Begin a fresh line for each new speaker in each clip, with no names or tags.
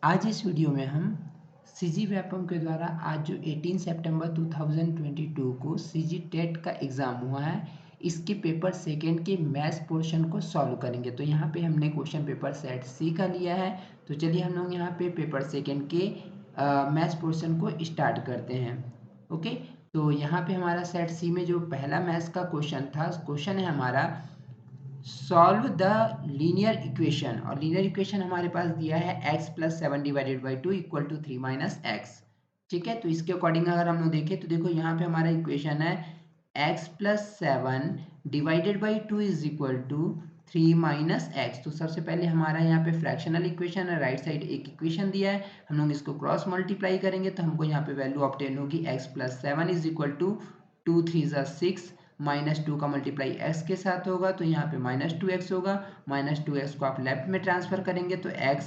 आज इस वीडियो में हम सीजी व्यापम के द्वारा आज जो 18 सितंबर 2022 को सीजी टेट का एग्ज़ाम हुआ है, इसके पेपर सेकंड के मैथ्स पोर्शन को सॉल्व करेंगे। तो यहाँ पे हमने क्वेश्चन पेपर सेट सी का लिया है। तो चलिए हम लोग यहाँ पे पेपर सेकंड के मैथ्स पोर्शन को स्टार्ट करते हैं। ओके, तो यहाँ पे हमारा सेट सी में जो पहला मैथ्स का क्वेश्चन था, क्वेश्चन है हमारा सॉल्व द लीनियर इक्वेशन, और लीनियर इक्वेशन हमारे पास दिया है x plus 7 divided by 2 equal to 3 minus X. ठीक है, तो इसके अकॉर्डिंग अगर हम लोग देखें तो देखो यहाँ पे हमारा इक्वेशन है x plus 7 divided by 2 is equal to 3 minus x. तो सबसे पहले हमारा यहाँ पे फ्रैक्शनल इक्वेशन है, राइट साइड एक इक्वेशन दिया है, हम लोग इसको क्रॉस मल्टीप्लाई करेंगे तो हमको यहाँ पे वैल्यू ऑब्टेन होगी x plus 7 is equal to 2 3 ज़ा 6 -2 का मल्टीप्लाई x के साथ होगा तो यहाँ पे -2x होगा। -2x को आप लेफ्ट में ट्रांसफर करेंगे तो x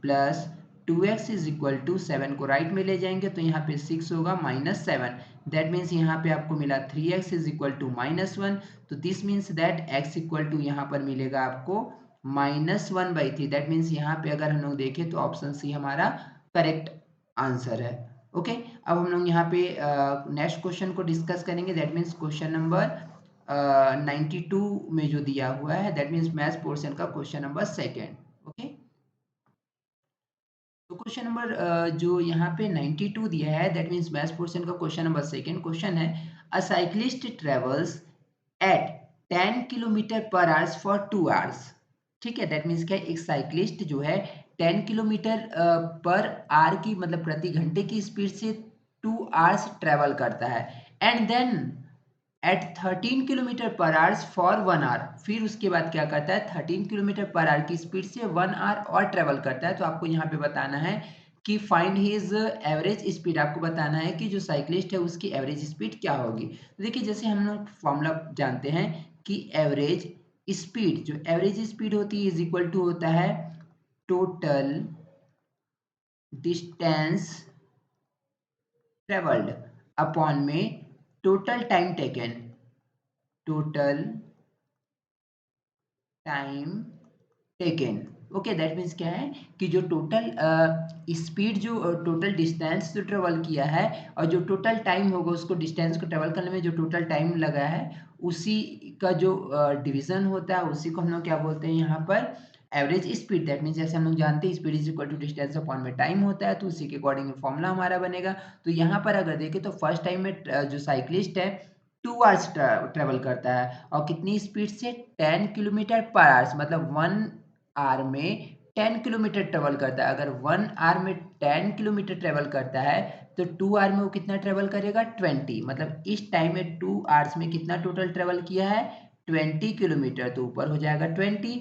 plus 2x is equal to 7 को राइट में ले जाएंगे तो यहाँ पे 6 होगा -7। दैट मीन्स यहाँ पे आपको मिला 3x इज इक्वल टू -1। तो this means that x equal to यहाँ पर मिलेगा आपको -1/3। दैट मीन्स यहाँ पे अगर हम लोग देखें तो ऑप्शन सी हमारा करेक्ट आंसर है। ओके, अब हम लोग यहाँ पे नेक्स्ट क्वेश्चन को डिस्कस करेंगे। दैट मीन्स क्वेश्चन नंबर 92 में जो दिया हुआ है, दैट मीन्स मैथ्स पोर्शन का क्वेश्चन नंबर सेकेंड। ओके, तो क्वेश्चन नंबर जो यहाँ पे 92 दिया है, दैट मीन्स मैथ्स पोर्शन का क्वेश्चन नंबर सेकेंड क्वेश्चन है अ साइक्लिस्ट ट्रेवल्स एट 10 किलोमीटर पर आवर्स फॉर 2 आवर्स। ठीक है, दैट मीन्स क्या, एक साइक्लिस्ट जो है 10 किलोमीटर पर आवर की मतलब प्रति घंटे की स्पीड से 2 आवर्स ट्रेवल करता है एंड देन एट 13 किलोमीटर पर आवर्स फॉर 1 आवर। फिर उसके बाद क्या करता है, 13 किलोमीटर पर आवर की स्पीड से 1 आवर और ट्रेवल करता है। तो आपको यहाँ पे बताना है कि फाइंड हिज एवरेज स्पीड। आपको बताना है कि जो साइक्लिस्ट है उसकी एवरेज स्पीड क्या होगी। तो देखिए, जैसे हम लोग फॉर्मूला जानते हैं कि एवरेज स्पीड, जो एवरेज स्पीड होती है इज इक्वल टू होता है टोटल डिस्टेंस ट्रेवल्ड अपॉन में total time taken, total time taken. Okay, that means क्या है कि जो टोटल स्पीड, जो टोटल डिस्टेंस जो ट्रेवल किया है और जो टोटल टाइम होगा उसको डिस्टेंस को ट्रेवल करने में जो टोटल टाइम लगा है उसी का जो डिवीजन होता है उसी को हम लोग क्या बोलते हैं यहाँ पर एवरेज स्पीड। दैट मीन्स जैसे हम लोग जानते हैं speed is equal to distance upon में टाइम होता है, तो उसी के अकॉर्डिंग फॉर्मूला हमारा बनेगा। तो यहाँ पर अगर देखें तो फर्स्ट टाइम में जो साइक्लिस्ट है 2 आवर्स ट्रेवल करता है और कितनी स्पीड से 10 किलोमीटर पर आवर्स, मतलब 1 आवर में 10 किलोमीटर ट्रेवल करता है। अगर 1 आवर में 10 किलोमीटर ट्रेवल करता है तो 2 आवर में वो कितना ट्रेवल करेगा 20, मतलब इस टाइम में 2 आवर्स में कितना टोटल ट्रेवल किया है 20 किलोमीटर। तो ऊपर हो जाएगा 20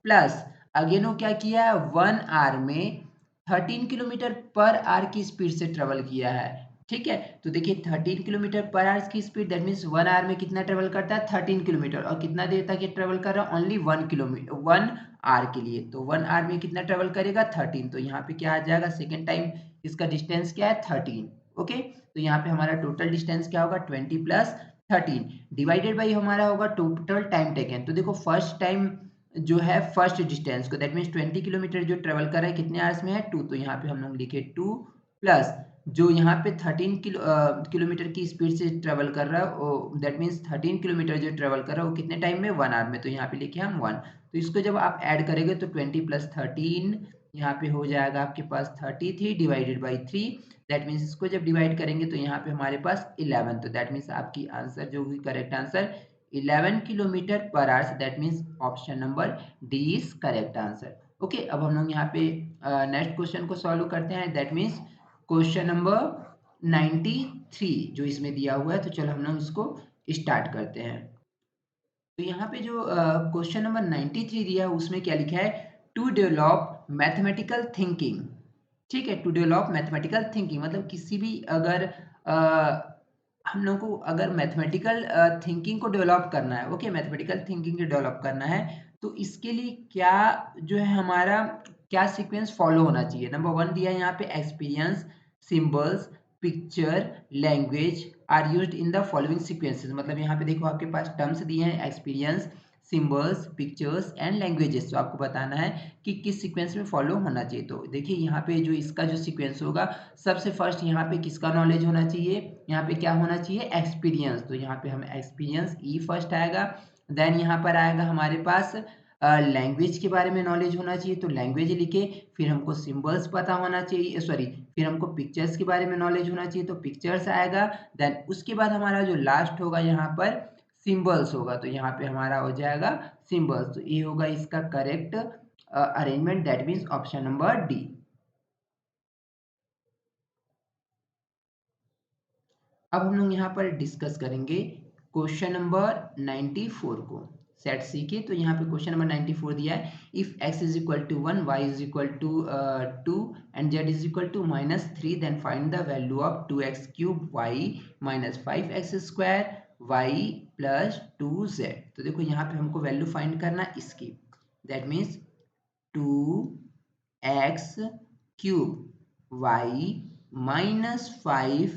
प्लस अगेन वो क्या किया है 1 आवर में 13 किलोमीटर पर आवर की स्पीड से ट्रेवल किया है। ठीक है, तो देखिए 13 किलोमीटर पर आवर की स्पीड, दैट मीन्स 1 आवर में कितना ट्रेवल करता है 13 किलोमीटर, और कितना देर तक ये ट्रेवल कर रहा है ओनली 1 किलोमीटर 1 आवर के लिए। तो 1 आवर में कितना ट्रेवल करेगा 13। तो यहाँ पे क्या आ जाएगा सेकेंड टाइम इसका डिस्टेंस क्या है 13। ओके, तो यहाँ पे हमारा टोटल डिस्टेंस क्या होगा 20 प्लस 13 डिवाइडेड बाई हमारा होगा टोटल टाइम टेकन। तो देखो फर्स्ट टाइम जो है फर्स्ट डिस्टेंस को, दैट मीन्स 20 किलोमीटर जो ट्रेवल कर रहा है कितने आवर्स में है 2, तो यहाँ पे हम लोग लिखे 2 प्लस जो यहाँ पे 13 किलोमीटर की स्पीड से ट्रेवल कर रहा है, दैट मीन्स 13 किलोमीटर जो ट्रेवल कर रहा है वो कितने टाइम में 1 आवर में, तो यहाँ पे लिखे हम 1। तो इसको जब आप ऐड करेंगे तो 20 प्लस 13 यहाँ पे हो जाएगा आपके पास 33 डिवाइडेड बाई 3। दैट मीन्स इसको जब डिवाइड करेंगे तो यहाँ पे हमारे पास 11। तो दैट मीन्स आपकी आंसर जो हुई करेक्ट आंसर 11 किलोमीटर पर hours. That means option number D is correct answer. Okay, अब हम लोग यहाँ पे नेक्स्ट क्वेश्चन को सॉल्व करते हैं। दैट मीन्स क्वेश्चन नंबर 93 जो इसमें दिया हुआ है। तो चलो हम लोग इसको स्टार्ट करते हैं। तो यहाँ पे जो क्वेश्चन नंबर 93 दिया है उसमें क्या लिखा है, टू डेवलप मैथमेटिकल थिंकिंग। ठीक है, टू डेवलप मैथमेटिकल थिंकिंग मतलब किसी भी अगर हम लोग को अगर मैथमेटिकल थिंकिंग को डेवलप करना है, ओके मैथमेटिकल थिंकिंग को डेवलप करना है, तो इसके लिए क्या जो है हमारा क्या सीक्वेंस फॉलो होना चाहिए। नंबर 1 दिया है यहाँ पे experience, symbols, picture, language are used in the following sequences. मतलब यहाँ पे देखो आपके पास टर्म्स दिए हैं experience, symbols, pictures and languages. तो आपको बताना है कि किस सीक्वेंस में फॉलो होना चाहिए। तो देखिए यहाँ पे जो इसका जो सीक्वेंस होगा, सबसे फर्स्ट यहाँ पे किसका नॉलेज होना चाहिए, यहाँ पे क्या होना चाहिए, एक्सपीरियंस। तो यहाँ पे हम एक्सपीरियंस ई फर्स्ट आएगा। देन यहाँ पर आएगा हमारे पास लैंग्वेज के बारे में नॉलेज होना चाहिए, तो लैंग्वेज लिखे। फिर हमको सिंबल्स पता होना चाहिए, सॉरी, फिर हमको पिक्चर्स के बारे में नॉलेज होना चाहिए, तो पिक्चर्स आएगा। देन उसके बाद हमारा जो लास्ट होगा यहाँ पर सिंबल्स होगा, तो यहाँ पे हमारा हो जाएगा सिंबल्स। तो ये होगा इसका correct arrangement, that means option number D. अब हम लोग यहाँ पर डिस्कस करेंगे क्वेश्चन नंबर 94 को। सेट सी के, तो यहाँ पे क्वेश्चन नंबर 94 दिया है, if x is equal to 1, y is equal to 2 and z is equal to -3, then find the value of 2x cube y minus 5x square y plus 2z। तो देखो यहाँ पे हमको वैल्यू फाइंड करना इसकी, that means 2x cube y minus 5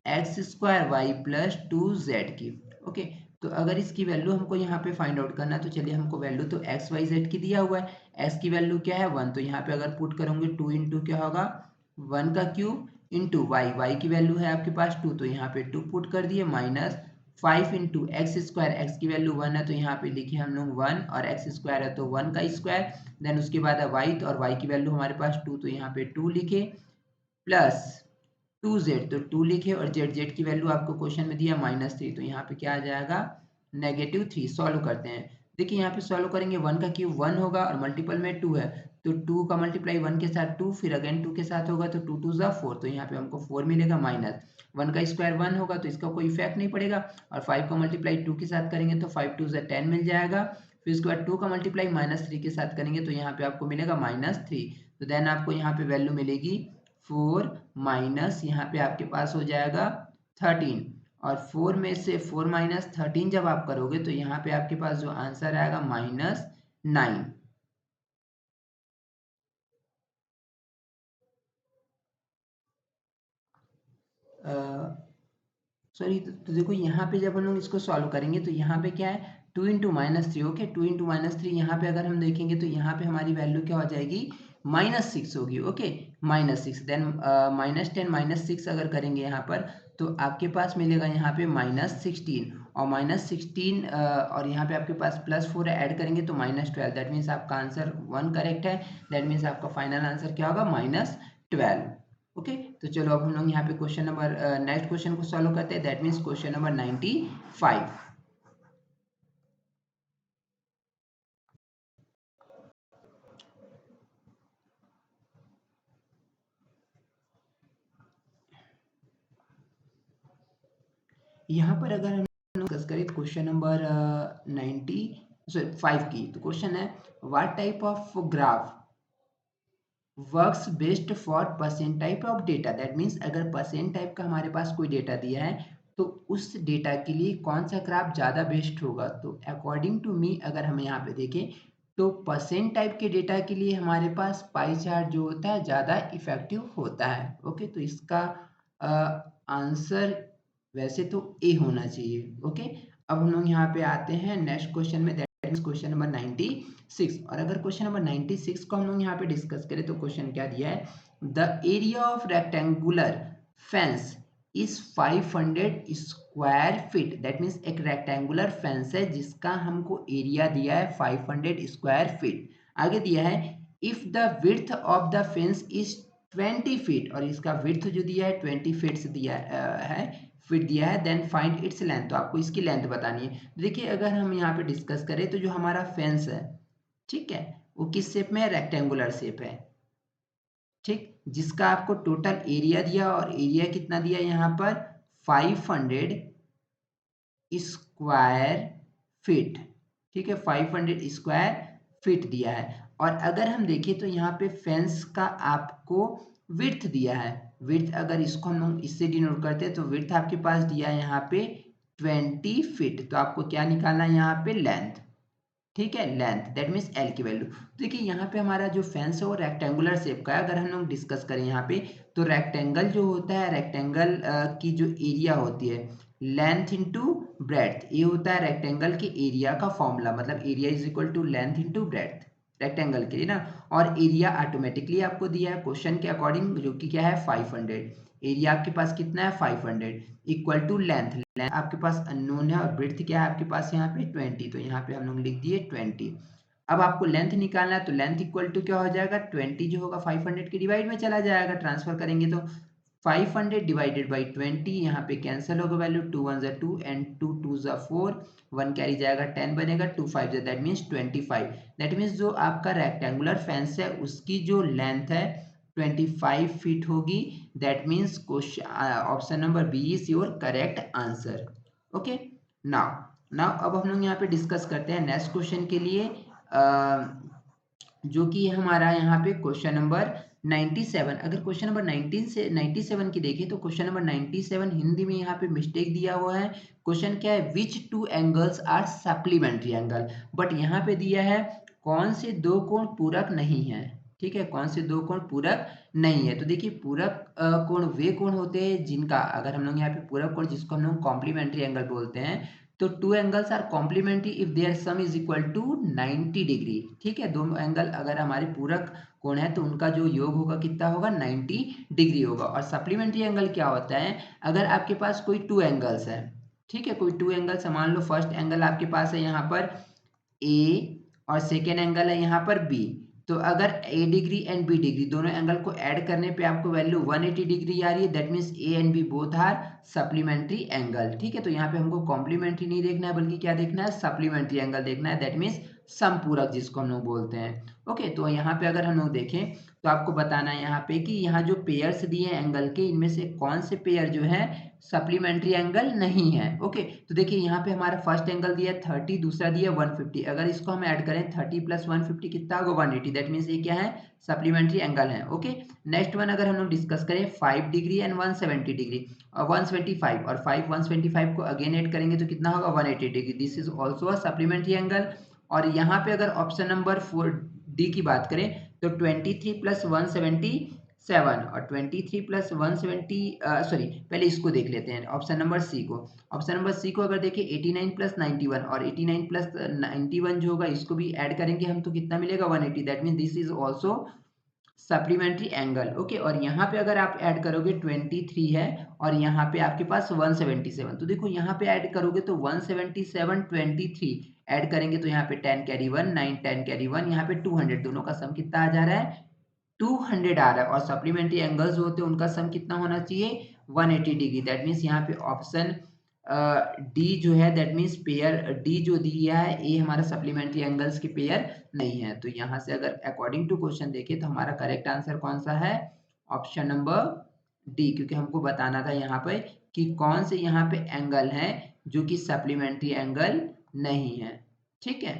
x square y plus 2z की। Okay, तो अगर इसकी वैल्यू हमको यहाँ पे फाइंड आउट करना है, तो चलिए, हमको वैल्यू तो एक्स वाई जेड की दिया हुआ है। एक्स की वैल्यू क्या है 1, तो यहाँ पे अगर पुट करोगे 2 इंटू क्या होगा 1 का क्यूब इंटू वाई, वाई की वैल्यू है आपके पास 2, तो यहाँ पे 2 पुट कर दिए, minus 5 into x square, x की वैल्यू 1 है तो यहाँ पे लिखे हम लोग 1, और एक्स स्क्वायर है तो 1 का स्क्वायर। देन उसके बाद है वाई, तो और वाई की वैल्यू हमारे पास 2, तो यहाँ पे 2 लिखे, प्लस 2z, तो 2 लिखे, और जेड की वैल्यू आपको क्वेश्चन में दिया -3, तो यहाँ पे क्या आ जाएगा -3। सॉल्व करते हैं, देखिए यहाँ पे सॉल्व करेंगे, 1 का क्यूब 1 होगा और मल्टीपल में 2 है, तो 2 का मल्टीप्लाई 1 के साथ 2, फिर अगेन 2 के साथ होगा तो 2 2 4, तो यहाँ पे हमको 4 मिलेगा, माइनस 1 का स्क्वायर 1 होगा तो इसका कोई इफेक्ट नहीं पड़ेगा, और 5 का मल्टीप्लाई 2 के साथ करेंगे तो 5 2 10 मिल जाएगा। फिर उसके बाद 2 का मल्टीप्लाई -3 के साथ करेंगे तो यहाँ पे आपको मिलेगा -3, तो देन आपको यहाँ पे वैल्यू मिलेगी 4 माइनस यहाँ पे आपके पास हो जाएगा 13, और 4 में से 4 माइनस 13 जब आप करोगे तो यहाँ पे आपके पास जो आंसर आएगा -9। सॉरी, तो देखो यहाँ पे जब हम लोग इसको सॉल्व करेंगे तो यहाँ पे क्या है 2 इंटू -3, ओके, 2 इंटू -3, यहाँ पे अगर हम देखेंगे तो यहाँ पे हमारी वैल्यू क्या हो जाएगी -6 होगी, ओके, -6। देन -10 -6 अगर करेंगे यहाँ पर तो आपके पास मिलेगा यहाँ पे -16, और -16 और यहाँ पे आपके पास +4 ऐड करेंगे तो -12, दैट मीन्स आपका आंसर 1 करेक्ट है। दैट मीन्स आपका फाइनल आंसर क्या होगा -12। ओके, तो चलो अब हम लोग यहाँ पे क्वेश्चन नंबर नेक्स्ट क्वेश्चन को सॉल्व करते हैं, दैट मीन्स क्वेश्चन नंबर 95। यहाँ पर अगर हम डिस्कस करें क्वेश्चन नंबर 95 की, तो क्वेश्चन है what type of graph works best for percent type of data. That means अगर परसेंट टाइप का हमारे पास कोई डेटा दिया है तो उस डेटा के लिए कौन सा ग्राफ ज़्यादा बेस्ट होगा। तो अकॉर्डिंग टू मी अगर हम यहाँ पे देखें तो परसेंट टाइप के डेटा के लिए हमारे पास पाई चार्ट जो होता है ज़्यादा इफेक्टिव होता है। ओके, तो इसका आंसर वैसे तो ए होना चाहिए। ओके, अब हम लोग यहाँ पे आते हैं नेक्स्ट क्वेश्चन में, दैट इज क्वेश्चन नंबर 96। और अगर क्वेश्चन नंबर 96 को हम लोग यहाँ पे डिस्कस करें तो क्वेश्चन क्या दिया है, the area of rectangular fence is 500 square feet. That means एक रेक्टेंगुलर फेंस है जिसका हमको एरिया दिया है 500 स्क्वायर फीट। आगे दिया है if the width of the fence is 20 feet, और इसका विड्थ जो दिया है 20 फीट से दिया है, फिट दिया है, देन फाइंड इट्स लेंथ, तो आपको इसकी लेंथ बतानी है। देखिए अगर हम यहाँ पे डिस्कस करें तो जो हमारा फेंस है, ठीक है, वो किस शेप में है, रेक्टेंगुलर शेप है, ठीक, जिसका आपको टोटल एरिया दिया, और एरिया कितना दिया यहाँ पर 500 स्क्वायर फीट, ठीक है, 500 स्क्वायर फीट दिया है। और अगर हम देखें तो यहाँ पे फेंस का आपको विड्थ दिया है, विड्थ अगर इसको हम लोग इससे डिनोट करते हैं तो विड्थ आपके पास दिया है यहाँ पे 20 फीट, तो आपको क्या निकालना है यहाँ पे लेंथ, ठीक है, लेंथ, दैट मीन्स एल की वैल्यू। देखिए यहाँ पे हमारा जो फेंस है वो रेक्टेंगुलर शेप का है। अगर हम लोग डिस्कस करें यहाँ पे तो रेक्टेंगल जो होता है, रेक्टेंगल की जो एरिया होती है लेंथ इंटू ब्रेड्थ, ये होता है रेक्टेंगल के एरिया का फॉर्मूला, मतलब area is equal to length into breadth rectangle के लिए ना। और एरिया ऑटोमेटिकली आपको दिया है क्वेश्चन के अकॉर्डिंग, जो कि क्या है 500। एरिया आपके पास कितना है 500 इक्वल टू लेंथ, लेंथ आपके पास अननोन है और ब्रेड्थ क्या है आपके पास यहाँ पे 20, तो यहाँ पे हम लोग लिख दिए 20। अब आपको लेंथ निकालना है, तो लेंथ इक्वल टू क्या हो जाएगा 20 जो होगा 500 के डिवाइड में चला जाएगा, ट्रांसफर करेंगे तो 500 डिवाइडेड बाई 20, यहाँ पे कैंसिल होगा वैल्यू, 2 1 जा 2 एंड 2 2 जा 4, 1 कैरी जाएगा 10 बनेगा, 2 5 जा दैट मीन्स 25। दैट मीन्स जो आपका रेक्टेंगुलर फेंस है उसकी जो लेंथ है 25 फीट होगी। That means option number B is your correct answer. Okay, now now अब हम लोग यहाँ पे डिस्कस करते हैं नेक्स्ट क्वेश्चन के लिए, जो कि हमारा यहाँ पे क्वेश्चन नंबर 97। अगर क्वेश्चन नंबर 19 से 97 की देखें तो क्वेश्चन नंबर 97 हिंदी में यहाँ पे मिस्टेक दिया हुआ है। क्वेश्चन क्या है, which two angles are supplementary angle, but यहाँ पे दिया है कौन से दो कोण पूरक नहीं है। ठीक है, कौन से दो कोण पूरक नहीं है। तो देखिए पूरक कोण वे कोण होते हैं जिनका, अगर हम लोग यहाँ पे पूरक कोण जिसको हम लोग कॉम्प्लीमेंट्री एंगल बोलते हैं, तो two angles are complementary if their sum is equal to 90 degree. ठीक है, दो एंगल अगर हमारे पूरक कोण है तो उनका जो योग होगा कितना होगा 90 डिग्री होगा। और सप्लीमेंट्री एंगल क्या होता है, अगर आपके पास कोई टू एंगल्स है, ठीक है, कोई टू एंगल्स मान लो फर्स्ट एंगल आपके पास है यहाँ पर ए और सेकेंड एंगल है यहाँ पर बी, तो अगर A degree and B degree दोनों एंगल को ऐड करने पे आपको वैल्यू 180 डिग्री आ रही है, that means A and B both are supplementary angle. ठीक है, तो यहाँ पे हमको कॉम्प्लीमेंट्री नहीं देखना है बल्कि क्या देखना है सप्लीमेंट्री एंगल देखना है, दैट मीन्स समपूरक जिसको हम लोग बोलते हैं। ओके, तो यहाँ पे अगर हम लोग देखें तो आपको बताना है यहाँ पे कि यहाँ जो पेयर्स दिए हैं एंगल के, इनमें से कौन से पेयर जो है सप्लीमेंट्री एंगल नहीं है। ओके, तो देखिए यहाँ पे हमारा फर्स्ट एंगल दिया है 30, दूसरा दिया 150, अगर इसको हम ऐड करें 30 प्लस 150 कितना होगा 180, दैट मीन्स ये क्या है सप्लीमेंट्री एंगल है। ओके, नेक्स्ट वन अगर हम लोग डिस्कस करें 5 डिग्री एंड 170 डिग्री और 125 और 5 125 को अगेन ऐड करेंगे तो कितना होगा 180 degree, this is also a supplementary angle. और यहाँ पे अगर ऑप्शन नंबर 4 डी की बात करें तो 23 प्लस 177 और 23 प्लस 170 सॉरी पहले इसको देख लेते हैं ऑप्शन नंबर सी को। ऑप्शन नंबर सी को अगर देखें 89 प्लस 91 और 89 प्लस 91 जो होगा इसको भी ऐड करेंगे हम तो कितना मिलेगा 180, that mean this is also supplementary angle. Okay, और यहाँ पे अगर आप ऐड करोगे 23 है और यहाँ पे आपके पास 177, तो देखो यहाँ पे ऐड करोगे तो 177 23 ऐड करेंगे तो यहाँ पे 10 कैरी 1 9 10 कैरी 1 यहाँ पे 200, दोनों का सम कितना आ जा रहा है 200 आ रहा है। और सप्लीमेंट्री एंगल्स जो होते हैं उनका सम कितना होना चाहिए 180 डिग्री, दैट मीन्स यहाँ पे ऑप्शन डी जो है दैट मीन्स पेयर डी जो दिया है ए हमारा सप्लीमेंट्री एंगल्स के पेयर नहीं है। तो यहाँ से अगर अकॉर्डिंग टू क्वेश्चन देखें तो हमारा करेक्ट आंसर कौन सा है ऑप्शन नंबर डी, क्योंकि हमको बताना था यहाँ पे कि कौन से यहाँ पे एंगल है जो कि सप्लीमेंट्री एंगल नहीं है। ठीक है,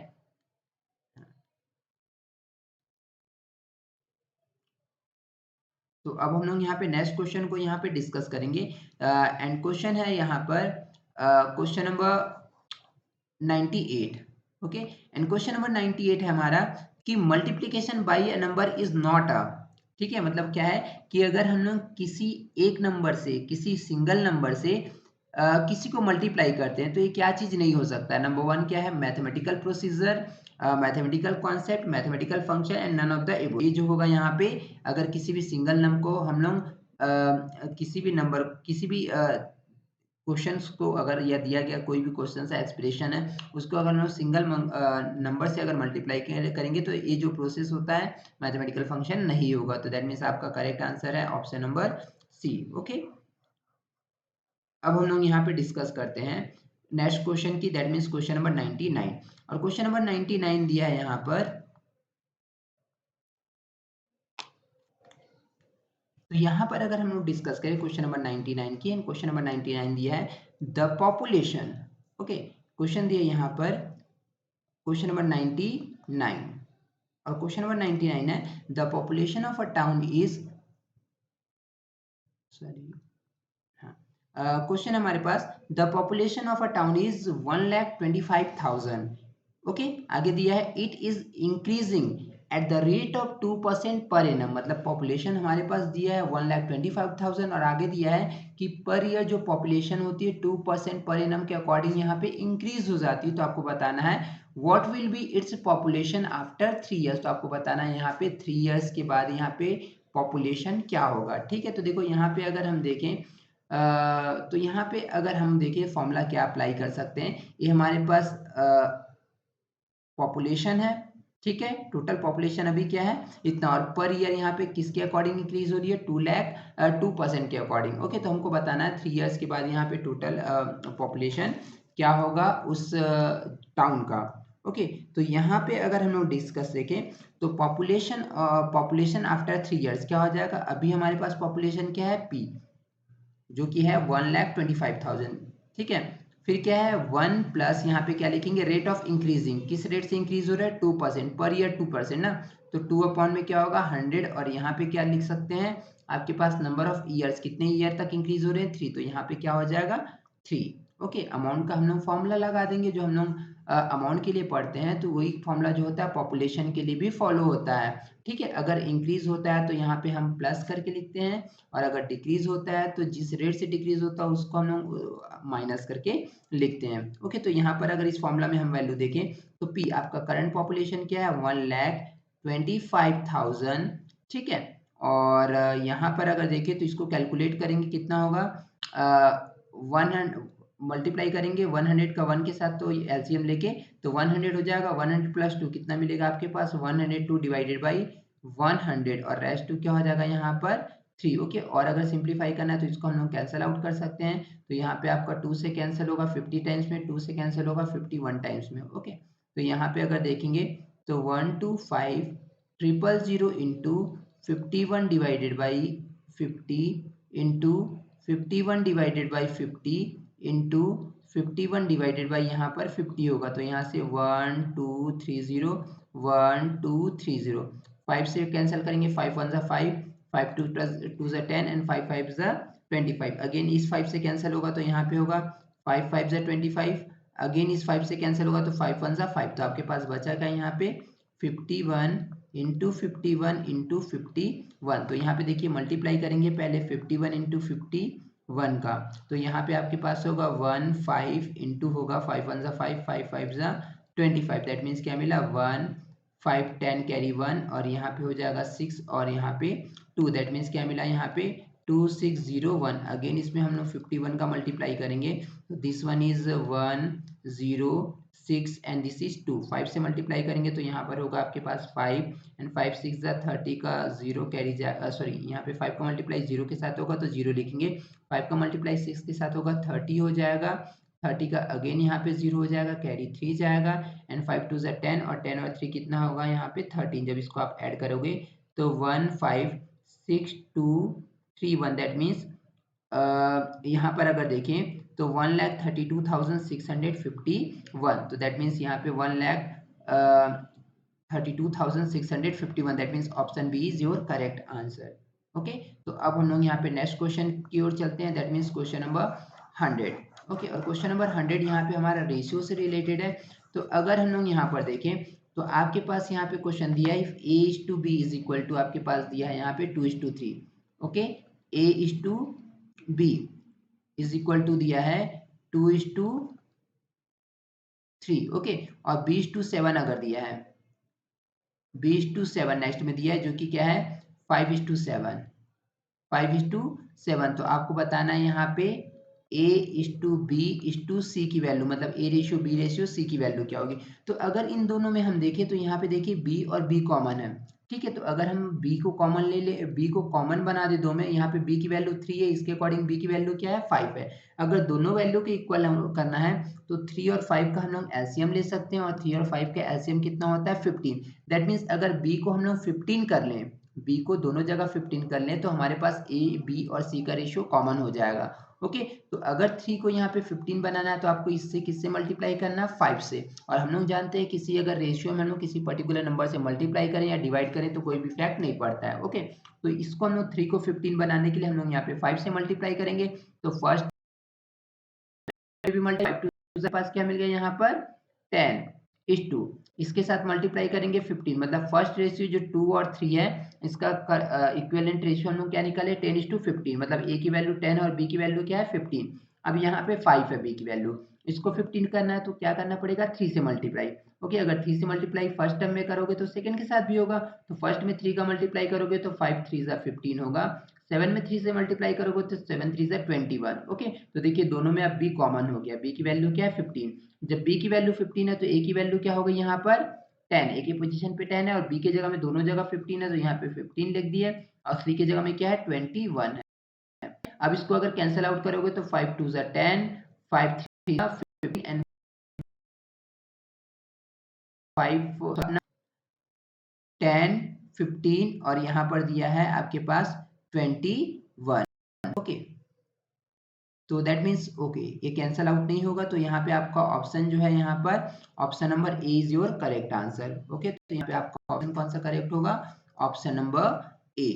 तो अब हम लोग यहाँ पे नेक्स्ट क्वेश्चन को यहाँ पे डिस्कस करेंगे एंड क्वेश्चन है यहाँ पर question number 98। Okay, and question number 98 है हमारा कि multiplication bye a number is not a, ठीक है, मतलब क्या है कि अगर हम लोग किसी एक नंबर से किसी सिंगल नंबर से किसी को मल्टीप्लाई करते हैं तो ये क्या चीज नहीं हो सकता है। नंबर वन क्या है mathematical procedure, mathematical concept, mathematical function and none of the above. ये जो होगा यहाँ पे अगर किसी भी सिंगल नंबर को हम लोग किसी भी नंबर किसी भी क्वेश्चंस को अगर या दिया गया कोई भी क्वेश्चन है एक्सप्रेशन है उसको अगर हम सिंगल नंबर से अगर मल्टीप्लाई करेंगे तो ये जो प्रोसेस होता है मैथमेटिकल फंक्शन नहीं होगा। तो दैट मीन्स आपका करेक्ट आंसर है ऑप्शन नंबर सी। ओके, अब हम लोग यहाँ पे डिस्कस करते हैं नेक्स्ट क्वेश्चन की, दैट मीन्स क्वेश्चन नंबर 99। और क्वेश्चन नंबर 99 दिया है यहाँ पर, तो यहाँ पर अगर हम लोग डिस्कस करें क्वेश्चन नंबर 99 की, एंड क्वेश्चन नंबर 99 दिया है द पॉपुलेशन। ओके, क्वेश्चन दिया यहाँ पर क्वेश्चन नंबर 99 और क्वेश्चन नंबर 99 है the population of a town is, sorry हाँ, क्वेश्चन हमारे पास the population of a town is 1,25,000। Okay, आगे दिया है it is increasing at the rate of 2% per annum, मतलब पॉपुलेशन हमारे पास दिया है 1,25,000 और आगे दिया है कि पर ईयर जो पॉपुलेशन होती है 2% पर एनम के अकॉर्डिंग यहाँ पे इंक्रीज हो जाती है। तो आपको बताना है what will be its population after 3 years. तो आपको बताना है यहाँ पे 3 ईयर्स के बाद यहाँ पे पॉपुलेशन क्या होगा। ठीक है, तो देखो यहाँ पे अगर हम देखें तो यहाँ पे अगर हम देखें फॉर्मूला क्या अप्लाई कर सकते हैं। ये हमारे पास पॉपुलेशन है, ठीक है, टोटल पॉपुलेशन अभी क्या है इतना, और पर ईयर यहाँ पे किसके अकॉर्डिंग इंक्रीज हो रही है 2% के अकॉर्डिंग। ओके, तो हमको बताना है 3 ईयर्स के बाद यहाँ पे टोटल पॉपुलेशन क्या होगा उस टाउन का। ओके, तो यहाँ पे अगर हम लोग डिस्कस देखें तो पॉपुलेशन आफ्टर 3 ईयर्स क्या हो जाएगा। अभी हमारे पास पॉपुलेशन क्या है पी, जो कि है 1,25,000। ठीक है, फिर क्या है 1 प्लस यहाँ पे क्या लिखेंगे रेट ऑफ इंक्रीजिंग, किस रेट से इंक्रीज हो रहा है 2% पर ईयर 2% ना, तो 2 अपॉन में क्या होगा 100, और यहाँ पे क्या लिख सकते हैं आपके पास नंबर ऑफ ईयर्स, कितने ईयर तक इंक्रीज हो रहे हैं 3, तो यहाँ पे क्या हो जाएगा 3। ओके, अमाउंट का हम लोग फॉर्मूला लगा देंगे, जो हम लोग अमाउंट के लिए पढ़ते हैं तो वही फॉर्मूला जो होता है पॉपुलेशन के लिए भी फॉलो होता है। ठीक है, अगर इंक्रीज होता है तो यहाँ पे हम प्लस करके लिखते हैं, और अगर डिक्रीज होता है तो जिस रेट से डिक्रीज होता है उसको हम लोग माइनस करके लिखते हैं। ओके, तो यहाँ पर अगर इस फॉर्मूला में हम वैल्यू देखें तो पी आपका करंट पॉपुलेशन क्या है 1,25,000। ठीक है, और यहाँ पर अगर देखें तो इसको कैलकुलेट करेंगे कितना होगा, 100 मल्टीप्लाई करेंगे 100 का 1 के साथ, तो एलसीएम लेके तो 100 हो जाएगा, 100 प्लस 2 कितना मिलेगा आपके पास 102 डिवाइडेड बाई 100, और रेस्ट 2 क्या हो जाएगा यहाँ पर 3। ओके, और अगर सिंप्लीफाई करना है तो इसको हम लोग कैंसिल आउट कर सकते हैं, तो यहाँ पे आपका 2 से कैंसिल होगा 50 टाइम्स में, 2 से कैंसिल होगा 51 टाइम्स में। ओके, तो यहाँ पे अगर देखेंगे तो 125,000 into 51 divided by 50 into 51 divided by 50 into 51 divided by यहाँ पर 50 होगा, तो यहाँ से 1230 1230, 5 से कैंसिल करेंगे 5 1 जा 5, 5 2 2 जा 10 एंड 5 5 जा 25। अगेन इस 5 से कैंसिल होगा तो यहाँ पे होगा 5 5 जा 25, अगेन इस 5 से कैंसिल होगा तो 5 1 जा 5, तो आपके पास बचा क्या यहाँ पे 51 इंटू 51 इंटू 51। तो यहाँ पे देखिए मल्टीप्लाई करेंगे पहले 51 इंटू 51 का, तो यहाँ पे आपके पास होगा 1 5 इंटू होगा 5 1 जा 5, 5 5 जा 25, दैट मीन्स क्या मिला 1 5 10 कैरी 1, और यहाँ पे हो जाएगा 6 और यहाँ पे 2, दैट मीन्स क्या मिला यहाँ पे 2601। अगेन इसमें हम लोग 51 का मल्टीप्लाई करेंगे, तो this one is 106 and this is 2, 5 से मल्टीप्लाई करेंगे तो यहाँ पर होगा आपके पास 5 एंड 5 6 जा 30 का 0 कैरी जाएगा, सॉरी यहाँ पे 5 का मल्टीप्लाई 0 के साथ होगा तो 0 लिखेंगे, 5 का मल्टीप्लाई 6 के साथ होगा 30 हो जाएगा, 30 का अगेन यहाँ पे 0 हो जाएगा, कैरी 3 जाएगा, एंड 5 2 जा 10 और 10 और 3 कितना होगा यहाँ पे 13। जब इसको आप ऐड करोगे तो 15621, दैट मीन्स यहाँ पर अगर देखें तो 1,32,651, तो दैट मीन्स यहाँ पे 1,32,651, that means option B is your correct answer. Okay, तो अब हम लोग यहाँ पे नेक्स्ट क्वेश्चन की ओर चलते हैं, that means question number 100। Okay, और क्वेश्चन नंबर 100 यहाँ पे हमारा रेशियो से रिलेटेड है। तो अगर हम लोग यहाँ पर देखें तो आपके पास यहाँ पे क्वेश्चन दिया है if a is to B is equal to, आपके पास दिया है यहाँ पे 2:3। Okay, a is to B is equal to दिया है 2:3। ओके, और b/7 अगर दिया है, b/7 नेक्स्ट में दिया है जो कि क्या है 5:7, 5:7, तो आपको बताना है यहाँ पे a/b/c की वैल्यू, मतलब a ratio b ratio c की वैल्यू क्या होगी। तो अगर इन दोनों में हम देखें तो यहाँ पे देखिए b और b कॉमन है। ठीक है, तो अगर हम b को कॉमन ले b को कॉमन बना दे दो में, यहाँ पे b की वैल्यू 3 है, इसके अकॉर्डिंग b की वैल्यू क्या है 5 है। अगर दोनों वैल्यू के इक्वल करना है तो 3 और 5 का हम लोग एलसीएम ले सकते हैं, और 3 और 5 का एलसीएम कितना होता है 15। दैट मीन्स अगर b को हम लोग 15 कर लें, b को दोनों जगह 15 कर लें तो हमारे पास a b और c का रेशियो कॉमन हो जाएगा। ओके, तो अगर 3 को यहाँ पे 15 बनाना है तो आपको इससे किससे मल्टीप्लाई करना है 5 से, और हम लोग जानते हैं किसी अगर रेशियो में हम लोग किसी पर्टिकुलर नंबर से मल्टीप्लाई करें या डिवाइड करें तो कोई भी फैक्ट नहीं पड़ता है। ओके, तो इसको हम लोग 3 को 15 बनाने के लिए हम लोग यहाँ पे 5 से मल्टीप्लाई करेंगे, तो फर्स्ट भी मल्टीप्लाई 5 पास क्या मिल गया यहाँ पर 10, इस टू इसके साथ मल्टीप्लाई करेंगे 15, मतलब फर्स्ट रेशियो जो 2 और 3 है इसका इक्विवेलेंट रेशियो हम लोग क्या निकाले 10:15, मतलब ए की वैल्यू 10 और बी की वैल्यू क्या है 15। अब यहाँ पे 5 है बी की वैल्यू, इसको 15 करना है तो क्या करना पड़ेगा 3 से मल्टीप्लाई। ओके, अगर 3 से मल्टीप्लाई फर्स्ट टर्म में करोगे तो सेकंड के साथ भी होगा, तो फर्स्ट में 3 का मल्टीप्लाई करोगे तो 5 3 15 होगा, 7 में 3 से मल्टीप्लाई करोगे तो 7 3 21। ओके, तो देखिए दोनों में अब बी कॉमन हो गया, बी की वैल्यू क्या है 15। जब बी की वैल्यू 15 है तो ए की वैल्यू क्या हो गई यहाँ पर 10, ए की पोजीशन पे 10 है और बी के जगह में दोनों जगह 15 है तो यहाँ पे 15 लिख दिए और सी की जगह में क्या है 21 है। अब इसको अगर कैंसिल आउट करोगे तो 5 2 10, 5 3 15 एंड 5 10 15 और यहाँ पर दिया है आपके पास 21। ओके, तो दैट मीन्स ओके ये कैंसल आउट नहीं होगा, तो यहाँ पे आपका ऑप्शन जो है यहाँ पर option number A is your correct answer. Okay, तो यहाँ पे आपका ऑप्शन कौन सा करेक्ट होगा, ऑप्शन नंबर ए।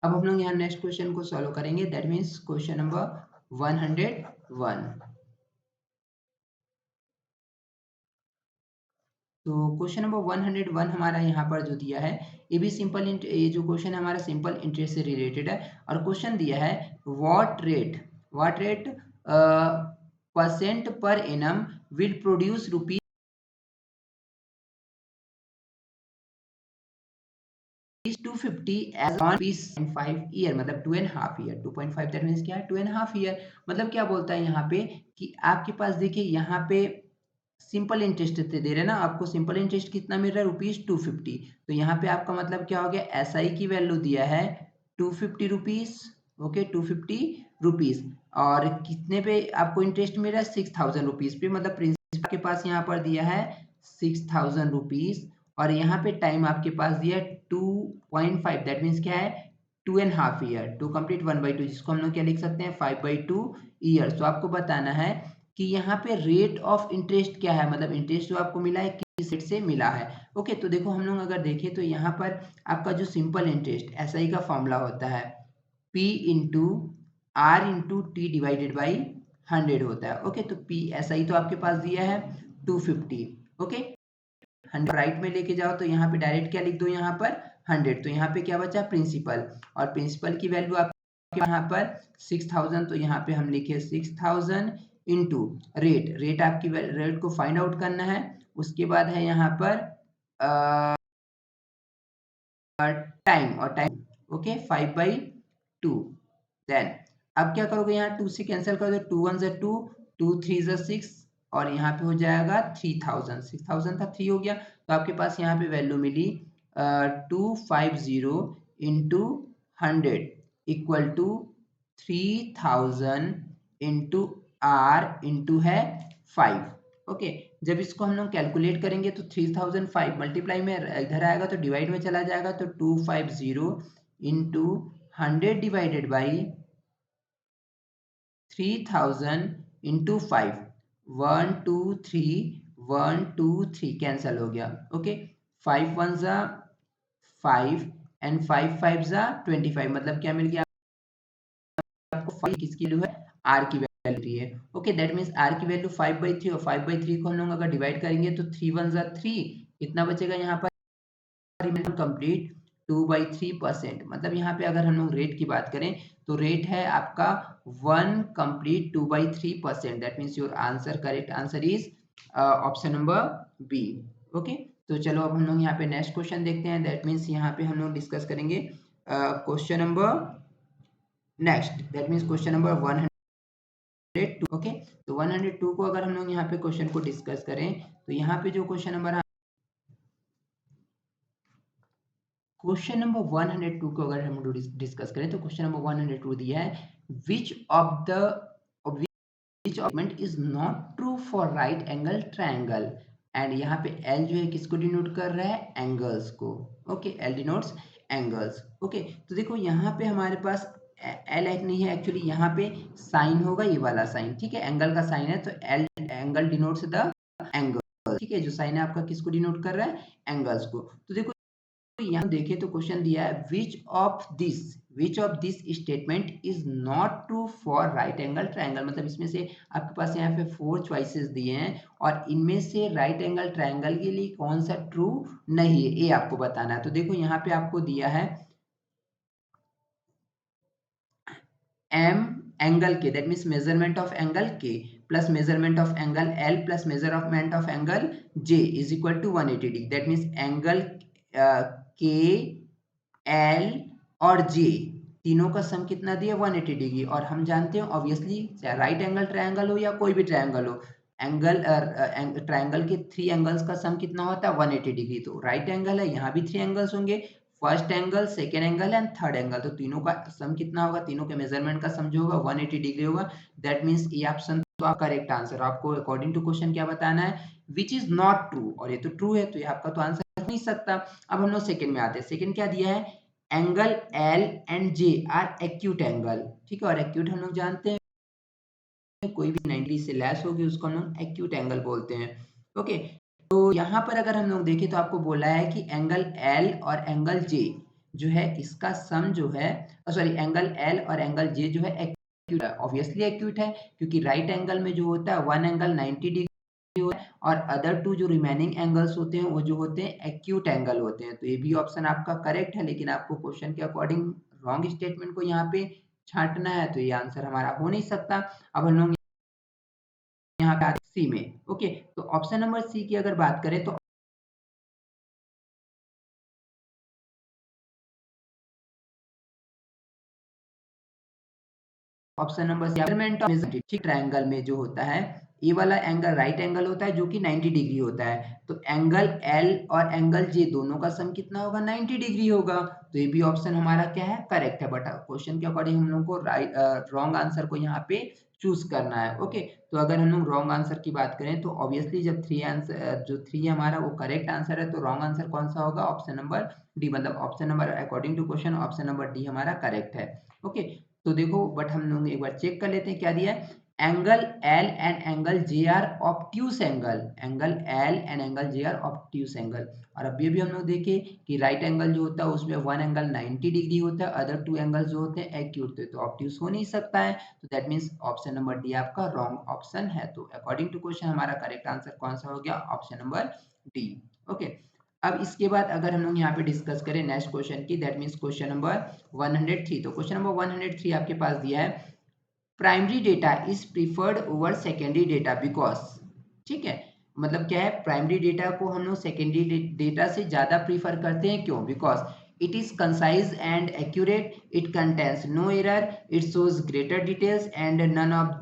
अब हम लोग यहाँ नेक्स्ट क्वेश्चन को सॉल्व करेंगे, दैट मीन्स क्वेश्चन नंबर 101। तो क्वेश्चन नंबर 101 हमारा यहाँ पर जो दिया है ये भी सिंपल, ये जो क्वेश्चन है हमारा सिंपल इंटरेस्ट से रिलेटेड है और क्वेश्चन दिया है what rate percent per annum will produce rupees 250 as on rupees 5 year, मतलब 2.5 ईयर, 2.5 दैट मीन्स क्या है 2.5 ईयर। मतलब क्या बोलता है यहाँ पे कि आपके पास देखिए यहाँ पे सिंपल इंटरेस्ट दे रहे हैं ना आपको, सिंपल इंटरेस्ट कितना मिल रहा है रुपीज 250, तो यहाँ पे आपका मतलब क्या हो गया एसआई की वैल्यू दिया है 250 रुपीज। ओके, 250 रुपीज और कितने पे आपको इंटरेस्ट मिल रहा है 6000 रुपीज पे, मतलब प्रिंसिपल के पास यहाँ पर दिया है 6000 रुपीज और यहाँ पे टाइम आपके पास दिया है 2.5, दैट मीन्स क्या है 2.5 ईयर टू कंप्लीट 1/2, जिसको हम लोग क्या लिख सकते हैं 5/2 ईयर। तो आपको बताना है कि यहाँ पे रेट ऑफ इंटरेस्ट क्या है, मतलब इंटरेस्ट जो आपको मिला है किस रेट से मिला है। ओके, तो देखो हम लोग अगर देखें तो यहाँ पर आपका जो सिंपल इंटरेस्ट एसआई का फॉर्मूला होता है P into R into T divided by 100 होता है। ओके, तो पी एसआई तो आपके पास दिया है 250। ओके, 100 राइट में लेके जाओ तो यहाँ पे डायरेक्ट क्या लिख दो यहाँ पर 100, तो यहाँ पे क्या बचा प्रिंसिपल और प्रिंसिपल की वैल्यू आपके यहाँ पर 6000, तो यहाँ पे हम लिखे 6000 इंटू रेट आपकी रेट को फाइंड आउट करना है। उसके बाद है यहाँ पर टाइम और टाइम। ओके, 5/2 देन अब क्या करोगे यहाँ 2 से कैंसिल कर दो, 2 1 जा 2, 2 3 जा 6 और यहाँ पे हो जाएगा 3000, 6000 था 3 हो गया, तो आपके पास यहाँ पे वैल्यू मिली 250 into 100 equal to 3000 into R into है 5। ओके, जब इसको हम लोग कैलकुलेट करेंगे तो 3005 मल्टीप्लाई में इधर आएगा तो डिवाइड में चला जाएगा, तो 250 into 100 divided by 3000 into 5, 1 2 3 1 2 3 cancel हो गया। ओके, 5 1 जा 5 एंड 5 5 जा 25, मतलब क्या मिल गया आपको 5 किसकी वैल्यू है आर की वैल्यू है। ओके, दैट मीन्स आर की वैल्यू 5/3 और 5/3 को हम लोग अगर डिवाइड करेंगे तो 3 1 जा 3, कितना बचेगा यहाँ पर कंप्लीट 2/3%, मतलब यहाँ पे अगर हम लोग रेट की बात करें तो रेट है आपका 1 complete 2/3%, that means your answer correct answer is option number B. Okay, तो चलो अब हम लोग यहाँ पे नेक्स्ट क्वेश्चन देखते हैं, दैट मीन्स यहाँ पे हम लोग डिस्कस करेंगे question number next, that means question number 102। Okay, तो 102 को अगर हम लोग यहाँ पे क्वेश्चन को डिस्कस करें तो यहाँ पे जो क्वेश्चन नंबर क्वेश्चन नंबर 102 को अगर हम डिस्कस करें तो क्वेश्चन नंबर 102 दिया है विच ऑफ द विच ऑफमेंट is not true for right angle triangle, and यहाँ पे एल जो है किसको डिनोट कर रहा है एंगल्स को। Okay, L denotes angles. Okay, तो देखो यहाँ पे हमारे पास एल एच नहीं है एक्चुअली, यहाँ पे साइन होगा ये वाला साइन, ठीक है, एंगल का साइन है तो L angle denotes the angle, ठीक है, जो साइन है आपका किसको डिनोट कर रहा है, एंगल्स को। तो देखो यहाँ देखे तो क्वेश्चन दिया है which of this statement is not true for right angle triangle, मतलब इसमें से आपके पास यहाँ पे 4 चॉइसेस दिए हैं और इनमें से राइट एंगल ट्रायंगल के लिए कौन सा ट्रू नहीं है ये आपको बताना है। तो देखो यहाँ पे आपको दिया है M angle K, that means measurement of angle K plus measurement of angle L plus measurement of angle J is equal to 180 degree, that means angle K L और जे तीनों का सम कितना दिया 180 डिग्री, और हम जानते हैं ऑब्वियसली चाहे राइट एंगल ट्रायंगल हो या कोई भी ट्रायंगल हो, एंगल ट्रायंगल के 3 एंगल्स का सम कितना होता है 180 डिग्री। तो राइट एंगल है, यहाँ भी 3 एंगल्स होंगे, first angle, second angle and third angle, तो तीनों का सम कितना होगा, तीनों के मेजरमेंट का सम जो होगा 180 डिग्री होगा। दैट मीन्स ये ऑप्शन तो आपका करेक्ट आंसर, आपको अकॉर्डिंग टू क्वेश्चन क्या बताना है, विच इज नॉट ट्रू, और ये तो ट्रू है तो ये आपका तो आंसर नहीं सकता। अब हम लोग सेकंड में आते हैं, सेकंड क्या दिया है, angle L and J are acute angle, ठीक है, और एक्यूट हम लोग जानते हैं कोई भी 90 डिग्री से लेस होगी उसको हम लोग एक्यूट एंगल बोलते हैं। ओके, तो यहाँ पर अगर हम लोग देखें तो आपको बोला है कि एंगल एल और एंगल जे जो है इसका सम जो है, सॉरी, एंगल एल और एंगल जे जो है एक्यूट है, ऑब्वियसली एक्यूट है क्योंकि राइट एंगल में जो होता है वन एंगल 90 डिग्री और अदर टू जो रिमेनिंग एंगल्स होते हैं वो जो होते हैं एक्यूट एंगल होते हैं। तो ये भी ऑप्शन आपका करेक्ट है, लेकिन आपको क्वेश्चन के अकॉर्डिंग रॉन्ग स्टेटमेंट को यहाँ पे छांटना है, तो ये आंसर हमारा हो नहीं सकता। अब हम लोग यहाँ पे आते हैं सी में। ओके, तो ऑप्शन नंबर सी की अगर बात करें तो ऑप्शन नंबर मेजरमेंट ऑफ ठीक ट्रायंगल में जो होता है ये वाला एंगल राइट एंगल होता है जो कि 90 डिग्री होता है, तो एंगल एल और एंगल जे दोनों का सम कितना होगा 90 डिग्री होगा, तो ये भी ऑप्शन हमारा क्या है करेक्ट है। बट क्वेश्चन के अकॉर्डिंग हम लोग को राइट रॉन्ग आंसर को यहाँ पे चूज करना है। ओके, तो अगर हम लोग रॉन्ग आंसर की बात करें तो ऑब्वियसली जब थ्री आंसर जो थ्री है हमारा वो करेक्ट आंसर है, तो रॉन्ग आंसर कौन सा होगा, ऑप्शन नंबर डी, मतलब option number according to question option number D हमारा करेक्ट है। ओके, तो देखो बट हम लोग एक बार चेक कर लेते हैं क्या दिया है, angle L and angle J are obtuse angle, angle L and angle J are obtuse angle, और अभी भी हम लोग देखे कि राइट एंगल जो होता है उसमें वन एंगल 90 डिग्री होता है, अदर टू एंगल जो होते हैं एक्यूट होते हैं, तो ऑब्ट्यूस हो नहीं सकता है, तो that means option number D आपका रॉन्ग ऑप्शन है। तो अकॉर्डिंग टू क्वेश्चन हमारा करेक्ट आंसर कौन सा हो गया, ऑप्शन नंबर डी। ओके, अब इसके बाद अगर हम लोग यहाँ पे डिस्कस करें नेक्स्ट क्वेश्चन की, दैट मीन्स क्वेश्चन नंबर 103, तो क्वेश्चन नंबर 103 आपके पास दिया है primary data is preferred over secondary data because, ठीक है, मतलब क्या है, प्राइमरी डेटा को हम लोग सेकेंडरी डेटा से ज्यादा प्रीफर करते हैं, क्यों, because it is concise and accurate, it contains no error, it shows greater details and none of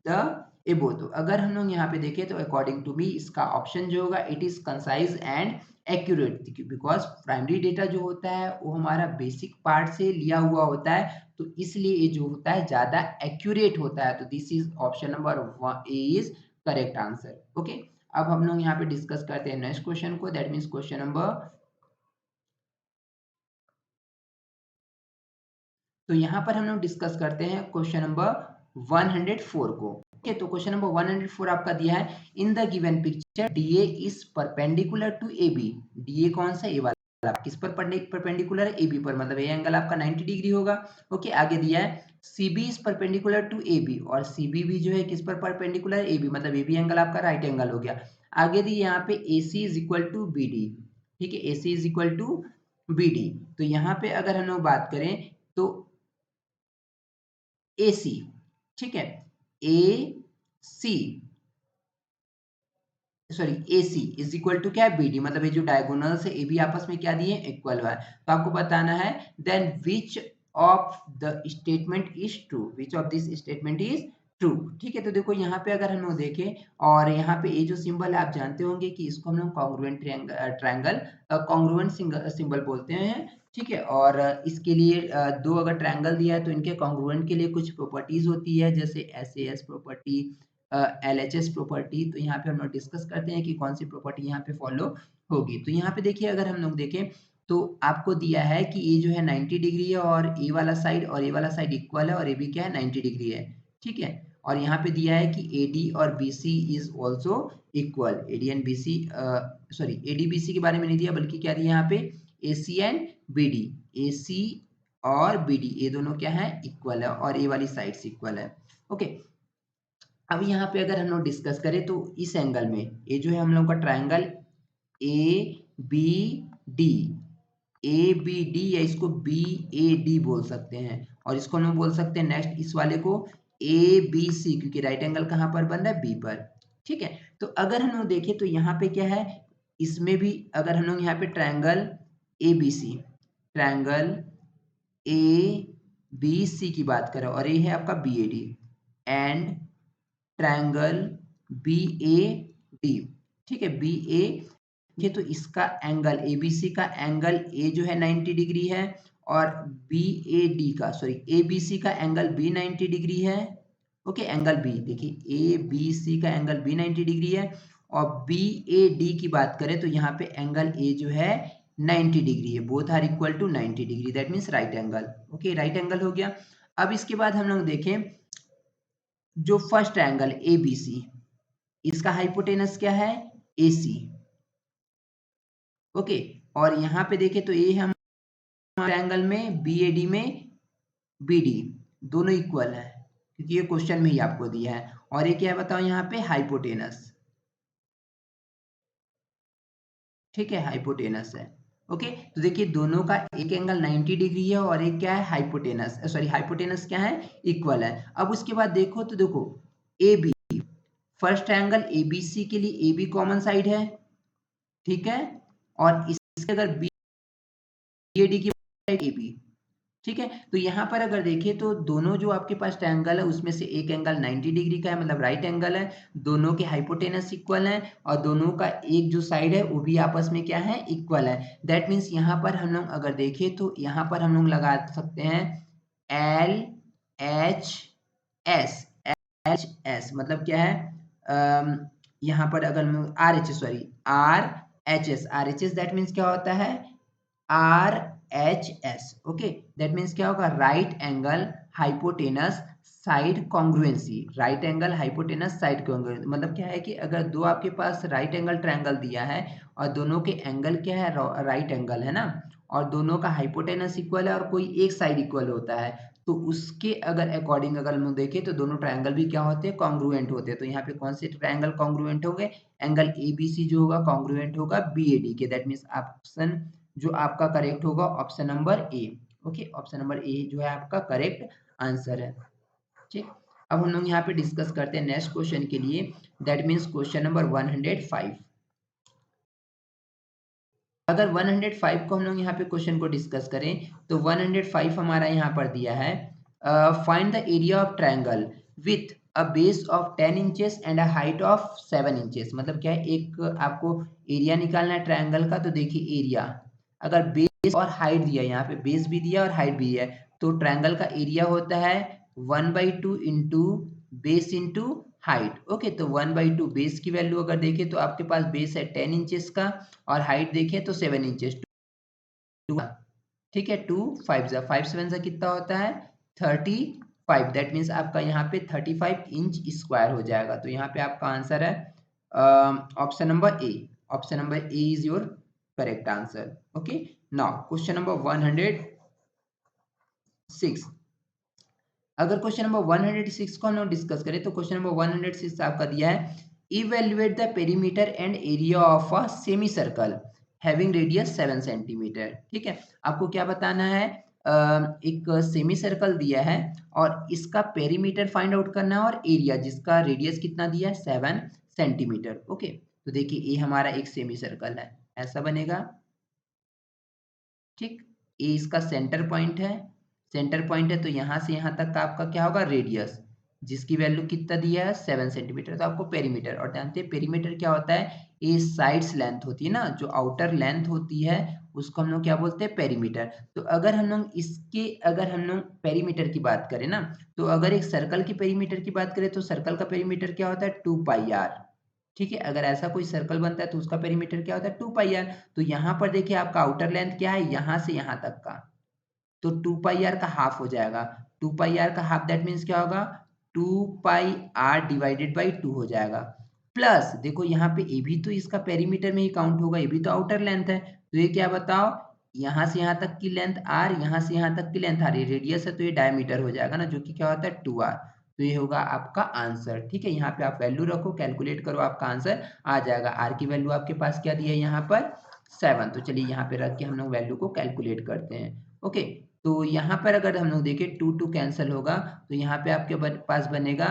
the above. तो अगर हम लोग यहाँ पे देखें तो अकॉर्डिंग टू मी इसका ऑप्शन जो होगा it is concise and accurate, because primary data जो होता है वो हमारा बेसिक पार्ट से लिया हुआ होता है, तो इसलिए ये जो होता है ज्यादा एक्यूरेट होता है, तो this is option number A is correct answer. Okay, अब हम लोग यहाँ पे डिस्कस करते हैं नेक्स्ट क्वेश्चन को, दैट मीन्स क्वेश्चन नंबर, तो यहाँ पर हम लोग डिस्कस करते हैं क्वेश्चन नंबर 104 को। ओके, तो क्वेश्चन नंबर 104 आपका दिया है in the given picture DA is perpendicular to A B, DA कौन सा, ए वाला किस पर परपेंडिकुलर है, ए बी पर, मतलब ये एंगल आपका 90 डिग्री होगा। ओके, आगे दिया है CB is perpendicular to A B, और CB भी जो है किस पर परपेंडिकुलर, ए बी, मतलब ए बी एंगल आपका राइट एंगल हो गया। आगे दी यहाँ पे AC is equal to B D, ठीक है, AC is equal to B D, तो यहाँ पे अगर हम लोग बात करें तो AC, ठीक है, A C sorry AC is equal to क्या है BD, मतलब ये जो डायगोनल्स है ये भी आपस में क्या दिए इक्वल हुआ है, तो आपको बताना है then which of the statement is true, which of this statement is true, ठीक है। तो देखो यहाँ पे अगर हम लोग देखें और यहाँ पे ये जो सिंबल है आप जानते होंगे कि इसको हम लोग कॉन्ग्रुएंट ट्रायंगल कॉन्ग्रुएंट सिंबल बोलते हैं, ठीक है, और इसके लिए दो अगर ट्रायंगल दिया है तो इनके कॉन्ग्रुएंट के लिए कुछ प्रॉपर्टीज होती है, जैसे SAS प्रॉपर्टी, LHS प्रॉपर्टी, तो यहाँ पे हम लोग डिस्कस करते हैं कि कौन सी प्रॉपर्टी यहाँ पे फॉलो होगी। तो यहाँ पे देखिए अगर हम लोग देखें तो आपको दिया है कि ये जो है 90 डिग्री है और ए वाला साइड और ए वाला साइड इक्वल है और ए भी क्या है 90 डिग्री है, ठीक है। और यहाँ पे दिया है कि AD और BC is also equal, AD and BC, sorry AD BC के बारे में नहीं दिया बल्कि क्या दिया यहाँ पे AC एंड BD, AC और BD ये दोनों क्या है इक्वल है और ए वाली साइड से इक्वल है, ओके। अब यहाँ पे अगर हम लोग डिस्कस करें तो इस एंगल में ये जो है हम लोग का ट्राइंगल ABD, ABD या इसको BAD बोल सकते हैं और इसको हम लोग बोल सकते हैं नेक्स्ट इस वाले को ABC, क्योंकि राइट एंगल कहाँ पर बन रहा है B पर, ठीक है। तो अगर हम लोग देखें तो यहाँ पे क्या है, इसमें भी अगर हम लोग यहाँ पे ट्राइंगल ABC, ट्राइंगल ABC की बात करें और ये है आपका BAD एंड ट्रायंगल BAD, ठीक है। BA ये तो इसका एंगल ABC का एंगल A जो है 90 डिग्री है और BAD का सॉरी ABC का एंगल B 90 डिग्री है, ओके। एंगल B देखिए ABC का एंगल B 90 डिग्री है और BAD की बात करें तो यहाँ पे एंगल A जो है 90 डिग्री है, both are equal to 90 degree, that means right angle, okay. Right angle हो गया। अब इसके बाद हम लोग देखें जो फर्स्ट एंगल ABC, इसका हाइपोटेनस क्या है AC, ओके। और यहाँ पे देखें तो ये हम एंगल में BAD में BD दोनों इक्वल है क्योंकि ये क्वेश्चन में ही आपको दिया है। और ये क्या है बताओ यहाँ पे हाइपोटेनस, ठीक है, हाइपोटेनस है, ओके। तो देखिए दोनों का एक एंगल 90 डिग्री है और एक क्या है हाइपोटेनस, सॉरी हाइपोटेनस क्या है इक्वल है। अब उसके बाद देखो तो देखो AB, फर्स्ट एंगल ABC के लिए AB कॉमन साइड है, ठीक है। और इसके अगर BAD की साइड AB, ठीक है। तो यहाँ पर अगर देखें तो दोनों जो आपके पास ट्रायंगल है उसमें से एक एंगल 90 डिग्री का है, मतलब राइट एंगल है, दोनों के हाइपोटेनस इक्वल है और दोनों का एक जो साइड है वो भी आपस में क्या है इक्वल है। दैट मीन्स यहाँ पर हम लोग अगर देखें तो यहाँ पर हम लोग लगा सकते हैं LHS, LHS मतलब क्या है, यहाँ पर अगर RHS sorry RHS that means क्या होता है RHS, ओके। दैट मीन्स क्या होगा right angle hypotenuse side congruency, right angle hypotenuse side congruency मतलब क्या है कि अगर दो आपके पास राइट एंगल ट्रायंगल दिया है और दोनों के एंगल क्या है राइट एंगल है ना, और दोनों का हाइपोटेनस इक्वल है और कोई एक साइड इक्वल होता है तो उसके अगर अकॉर्डिंग अगर हम देखें तो दोनों ट्रायंगल भी क्या होते हैं कॉन्ग्रुएंट होते हैं। तो यहाँ पे कौन से ट्रायंगल कॉन्ग्रुएंट होंगे, एंगल ABC जो होगा कॉन्ग्रुएंट होगा BAD के, दैट मीन्स ऑप्शन जो आपका करेक्ट होगा option number A, okay. Option number A जो है आपका करेक्ट आंसर है, ठीक। अब हम लोग यहाँ पे डिस्कस करते हैं नेक्स्ट क्वेश्चन के लिए, दैट मीन्स क्वेश्चन नंबर 105। अगर 105 को हम लोग यहाँ पे क्वेश्चन को डिस्कस करें तो 105 हमारा यहाँ पर दिया है find the area of triangle with a base of 10 inches and a height of 7 inches, मतलब क्या है एक आपको एरिया निकालना है ट्रायंगल का। तो देखिए एरिया अगर बेस और हाइट दिया, यहाँ पे बेस भी दिया और हाइट भी दिया है, तो ट्रायंगल का एरिया होता है 1/2 into base into height, okay. तो 1/2 बेस की वैल्यू अगर देखें तो आपके पास बेस है 10 इंचेस का और हाइट देखें तो 7 इंचेस, ठीक है। 2 5 जा 5 7 जा कितना होता है 35, दैट मीन्स आपका यहाँ पे 35 इंच स्क्वायर हो जाएगा। तो यहाँ पे आपका आंसर है option number A, option number A is your correct answer, okay. Now question number 106, अगर क्वेश्चन नंबर 106 को हम लोग डिस्कस करें तो क्वेश्चन नंबर 106 आपका दिया है evaluate the perimeter and area of a semi circle having radius 7 centimetre, ठीक है। आपको क्या बताना है, एक सेमी सर्कल दिया है और इसका पेरीमीटर फाइंड आउट करना है और एरिया जिसका रेडियस कितना दिया है 7 सेंटीमीटर, ओके। तो देखिए ये हमारा एक सेमी सर्कल है, ऐसा बनेगा, ठीक। ये इसका सेंटर पॉइंट है, सेंटर पॉइंट है तो यहाँ से यहाँ तक का आपका क्या होगा रेडियस, जिसकी वैल्यू कितना दिया है 7 सेंटीमीटर। तो आपको पेरीमीटर, और जानते हैं पेरीमीटर क्या होता है, ये साइड्स लेंथ होती है ना, जो आउटर लेंथ होती है उसको हम लोग क्या बोलते हैं पेरीमीटर। तो अगर हम लोग इसके अगर हम लोग पेरीमीटर की बात करें ना, तो अगर एक सर्कल की पेरीमीटर की बात करें तो सर्कल का पेरीमीटर क्या होता है 2 पाई आर, ठीक है। अगर ऐसा कोई सर्कल बनता है तो उसका पेरीमीटर क्या होता है 2 पाई आर। तो यहाँ पर देखिए आपका आउटर लेंथ क्या है यहाँ से यहाँ तक का, तो 2 पाई आर का हाफ हो जाएगा। 2 पाई आर का हाफ दैट मीन्स क्या होगा 2 पाई आर डिवाइडेड बाई 2 हो जाएगा। प्लस देखो यहाँ पे ये भी तो इसका पेरीमीटर में ही काउंट होगा, ये भी तो आउटर लेंथ है। तो ये क्या बताओ यहाँ से यहाँ तक की लेंथ आर, यहाँ से यहाँ तक की लेंथ आर, ये रेडियस है तो ये डायमीटर हो जाएगा ना, जो कि क्या होता है 2r। तो ये होगा आपका आंसर। ठीक है, यहाँ पे आप वैल्यू रखो, कैलकुलेट करो, आपका आंसर आ जाएगा। आर की वैल्यू आपके पास क्या दी है यहाँ पर 7। तो चलिए यहाँ पे रख के हम लोग वैल्यू को कैलकुलेट करते हैं। ओके, तो यहाँ पर अगर हम लोग देखें 2 2 कैंसिल होगा, तो यहाँ पे आपके पास बनेगा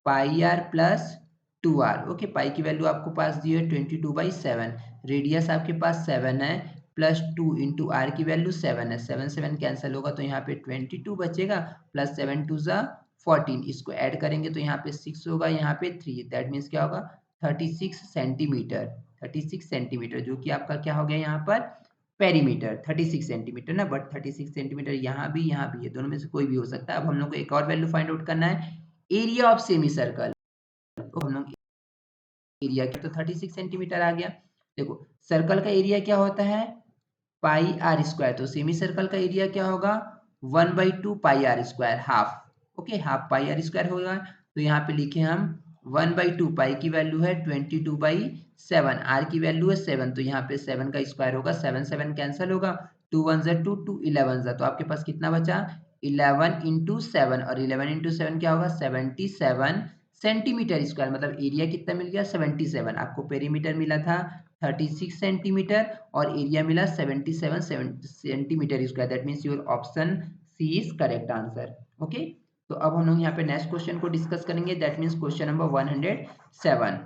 पाई आर प्लस 2r। ओके, पाई की वैल्यू आपको पास दी है 22/7, रेडियस आपके पास 7 है, प्लस 2 इंटू आर की वैल्यू 7 है, 7 7 कैंसिल होगा तो यहाँ पे 22 बचेगा, प्लस 7 2 ज़ा 14, इसको ऐड करेंगे तो यहाँ पे 6 होगा, यहाँ पे 3, दैट मीन्स क्या होगा 36 सेंटीमीटर। 36 सेंटीमीटर जो कि आपका क्या हो गया यहाँ पर पेरीमीटर 36 सेंटीमीटर ना, बट 36 सेंटीमीटर यहाँ भी है, दोनों में से कोई भी हो सकता है। अब हम लोग को एक और वैल्यू फाइंड आउट करना है, एरिया ऑफ सेमी सर्कल। तो हम लोग एरिया क्या, तो 36 सेंटीमीटर आ गया। देखो सर्कल का एरिया क्या होता है पाई आर स्क्वायर, तो सेमी सर्कल का एरिया क्या होगा 1/2 pi r square, half. Okay, half pi r square होगा। तो यहाँ पे लिखे हम 1/2, पाई की वैल्यू है 22/7, आर की वैल्यू है 7, तो यहाँ पे 7 का स्क्वायर होगा, 7 7 कैंसिल होगा, 2 1 ज़ा 2, 2 11 ज़ा, तो आपके पास कितना बचा 11 इंटू 7, और 11 इंटू 7 क्या होगा 77 सेंटीमीटर स्क्वायर। मतलब एरिया कितना मिल गया 77, आपको पेरीमीटर मिला था 36 सेंटीमीटर और एरिया मिला 77 centimetre square, that means your option C is correct answer. Okay, तो अब हम लोग यहाँ पे नेक्स्ट क्वेश्चन को डिस्कस करेंगे, दैट मीन्स क्वेश्चन नंबर 107।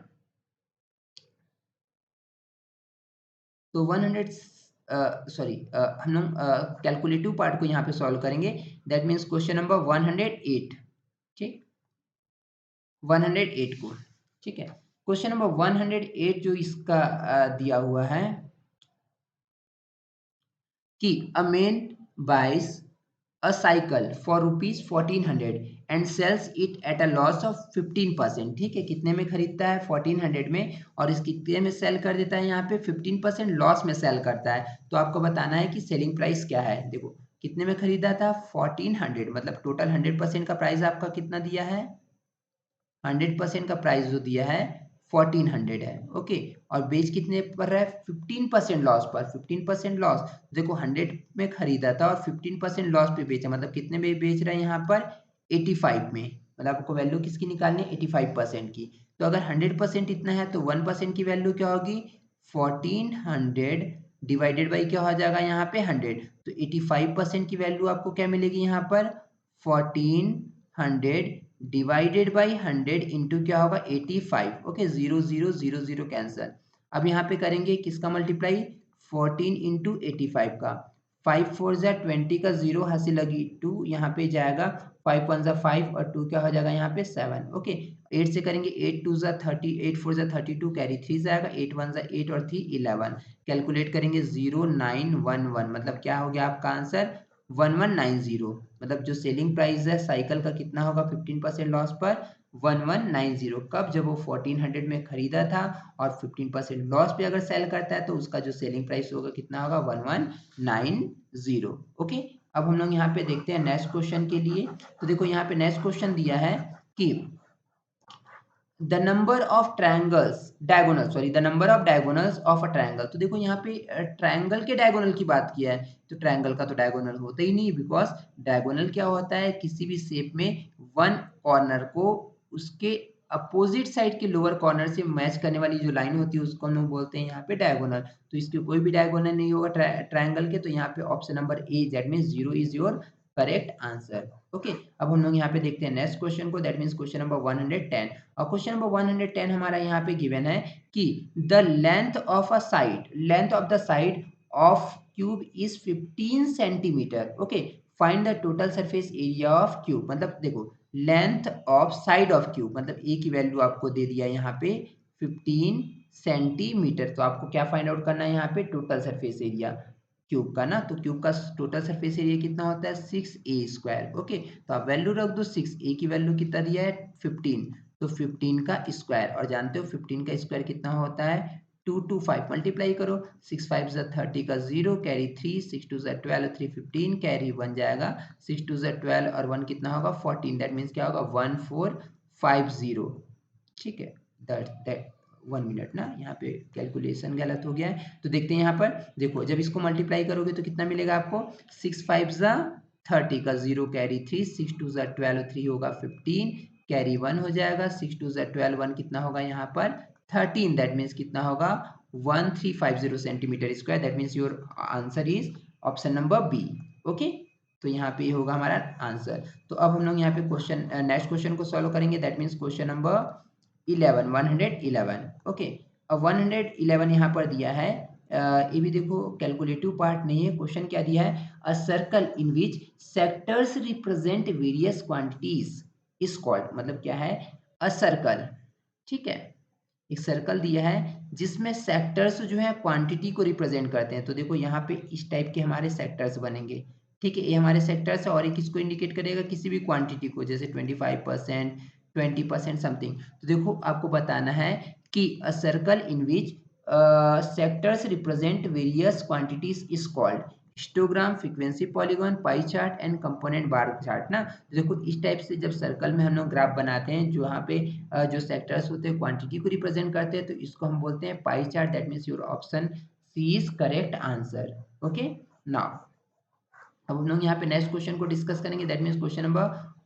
तो 100 सॉरी हम लोग कैलकुलेटिव पार्ट को यहाँ पे सॉल्व करेंगे, दैट मीन्स क्वेश्चन नंबर 108। ठीक, 108 को, ठीक है। क्वेश्चन नंबर 108 जो इसका दिया हुआ है कि a man buys a cycle for rupees 1400 and sells it at a loss of 15%। ठीक है, कितने में खरीदता है 1400 में, और इस कितने में सेल कर देता है यहाँ पे 15% लॉस में सेल करता है। तो आपको बताना है कि सेलिंग प्राइस क्या है। देखो कितने में खरीदा था 1400, मतलब टोटल 100% का प्राइस आपका कितना दिया है, 100% का प्राइस जो दिया है 1400 है। ओके, और बेच कितने पर रहा है 15% लॉस पर, 15% लॉस। देखो 100 में खरीदा था और 15% लॉस पे बेचा, मतलब कितने में बेच रहे हैं यहाँ पर 85 में, मतलब आपको वैल्यू किसकी निकालनी है 85% की। तो अगर 100% इतना है तो 1% की वैल्यू क्या होगी 1400 डिवाइडेड बाई क्या हो जाएगा यहाँ पे 100, तो 85% की वैल्यू आपको क्या मिलेगी यहाँ पर 1400 डिवाइडेड बाई 100 इंटू क्या होगा 85। Okay, 0 0 0 0 cancel. अब यहाँ पे करेंगे किसका मल्टीप्लाई 14 इंटू 85 का, 5 4 ज़ा 20 का 0 हासिल लगी 2, यहाँ पे जाएगा 5 1 ज़ा 5 और 2 क्या हो जाएगा यहाँ पे 7। ओके, 8 से करेंगे 8 2 ज़ा 30, 8 4 ज़ा 32, कैरी 3 जाएगा, 8 1 ज़ा 8 और 3 11, कैलकुलेट करेंगे 0911, मतलब क्या हो गया आपका आंसर 1190। मतलब जो सेलिंग प्राइस है साइकिल का कितना होगा 15% लॉस पर 1190। कब, जब वो 1400 में खरीदा था और 15% लॉस पे अगर सेल करता है तो उसका जो सेलिंग प्राइस होगा कितना होगा 1190। ओके, अब हम लोग यहाँ पे देखते हैं नेक्स्ट क्वेश्चन के लिए। तो देखो यहाँ पे नेक्स्ट क्वेश्चन दिया है कि the number of triangles diagonal, sorry the number of diagonals of a triangle. तो देखो यहाँ पे ट्रायंगल के डायगोनल की बात किया है, तो ट्रायंगल का तो डायगोनल होता ही नहीं, बिकॉज डायगोनल क्या होता है किसी भी शेप में वन कॉर्नर को उसके अपोजिट साइड के लोअर कॉर्नर से मैच करने वाली जो लाइन होती है उसको हम लोग बोलते हैं यहाँ पे डायगोनल। तो इसके कोई भी डायगोनल नहीं होगा ट्रायंगल के, तो यहाँ पे option number A that means 0 is your correct answer. Okay, अब हम लोग यहाँ पे देखते हैं नेक्स्ट क्वेश्चन को, दैट मीन्स क्वेश्चन नंबर 110। और क्वेश्चन नंबर 110 हमारा यहाँ पे गिवन है कि the length of a side, length of the side of cube is 15 centimetre. Okay, find the total surface area of cube. मतलब देखो length of side of cube, मतलब ए की वैल्यू आपको दे दिया यहाँ पे 15 सेंटीमीटर, तो आपको क्या फाइंड आउट करना है यहाँ पे टोटल सरफेस एरिया क्यूब का ना। तो क्यूब का टोटल सरफेस एरिया कितना होता है 6a स्क्वायर। ओके, तो आप वैल्यू रख दो 6, a की वैल्यू कितना दिया है 15, तो 15 का स्क्वायर, और जानते हो 15 का स्क्वायर कितना होता है 2 टू 5 मल्टीप्लाई करो, 6 5 जा 30 का 0 कैरी 3, 6 2 जा 12 3 15 कैरी 1 जाएगा, 6 2 जा 12 और 1 कितना होगा 14, दैट मीन्स क्या होगा 1450। ठीक है, दैट 1 मिनट ना, यहाँ पे कैलकुलेशन गलत हो गया है। तो देखते हैं यहाँ पर, देखो जब इसको मल्टीप्लाई करोगे तो कितना मिलेगा आपको 6 5 जा 30 का 0 कैरी 3, 6 2 जा 12 3 होगा 15 कैरी 1 हो जाएगा, 6 2 जा 12 1 कितना होगा यहाँ पर 13, दैट मीन्स कितना होगा 1350 centimetre square, that means your answer is option number B. Okay, तो यहाँ पे होगा हमारा आंसर। तो अब हम लोग यहाँ पे क्वेश्चन नेक्स्ट क्वेश्चन को सॉल्व करेंगे, that means question number 111। Okay, अब 111 यहाँ पर दिया है, ये भी देखो कैलकुलेटिव पार्ट नहीं है, क्वेश्चन क्या दिया है, a circle in which sectors represent various quantities is called, मतलब क्या है अ सर्कल। ठीक है, एक सर्कल दिया है जिसमें सेक्टर्स जो है क्वांटिटी को रिप्रेजेंट करते हैं। तो देखो यहाँ पे इस टाइप के हमारे सेक्टर्स बनेंगे। ठीक है, ये हमारे सेक्टर्स है और ये किसको इंडिकेट करेगा, किसी भी क्वांटिटी को, जैसे 25%, 20% समथिंग। तो देखो आपको बताना है कि a circle in which sectors represent various quantities is called histogram, frequency polygon, pie chart and component bar chart ना। तो देखो इस टाइप से जब सर्कल में हम लोग ग्राफ बनाते हैं, जो यहाँ पे जो सेक्टर्स होते हैं क्वांटिटी को रिप्रेजेंट करते हैं, तो इसको हम बोलते हैं pie chart, that means your option C is correct answer. Okay, now अब हम लोग यहाँ पे नेक्स्ट क्वेश्चन को डिस्कस करेंगे, दैट मीन्स क्वेश्चन नंबर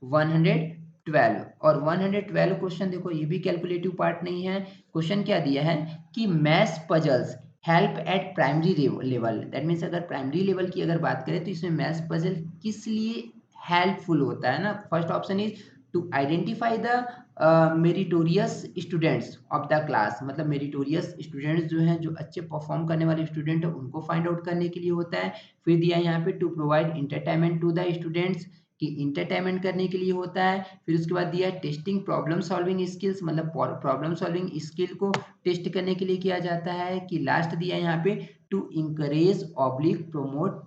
112। और 112 क्वेश्चन देखो ये भी कैलकुलेटिव पार्ट नहीं है। क्वेश्चन क्या दिया है कि maths puzzles help at primary level, that means अगर प्राइमरी लेवल की अगर बात करें तो इसमें मैथ्स पजल किस लिए हेल्पफुल होता है ना। First option is to identify the meritorious students of the class, मतलब मेरिटोरियस स्टूडेंट्स जो हैं, जो अच्छे परफॉर्म करने वाले स्टूडेंट हैं उनको फाइंड आउट करने के लिए होता है। फिर दिया है यहाँ पे to provide entertainment to the students, कि इंटरटेनमेंट करने के लिए होता है। फिर उसके बाद दिया है टेस्टिंग प्रॉब्लम सॉल्विंग स्किल्स, मतलब प्रॉब्लम सॉल्विंग स्किल को टेस्ट करने के लिए किया जाता है। कि लास्ट दिया है यहाँ पे to encourage oblique promote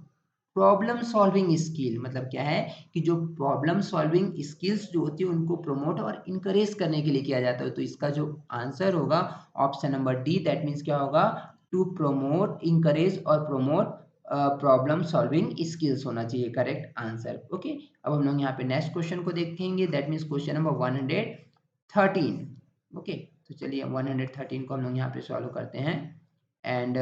problem solving skill, मतलब क्या है कि जो प्रॉब्लम सॉल्विंग स्किल्स जो होती है उनको प्रमोट और इनकरेज करने के लिए किया जाता है। तो इसका जो आंसर होगा option number D, that means क्या होगा टू प्रोमोट, इंकरेज और प्रोमोट प्रॉब्लम सॉल्विंग स्किल्स होना चाहिए करेक्ट आंसर। ओके, अब हम लोग यहाँ पे नेक्स्ट क्वेश्चन को देखेंगे, that means question number 113। Okay, तो चलिए 113 को हम लोग यहाँ पे सॉल्व करते हैं एंड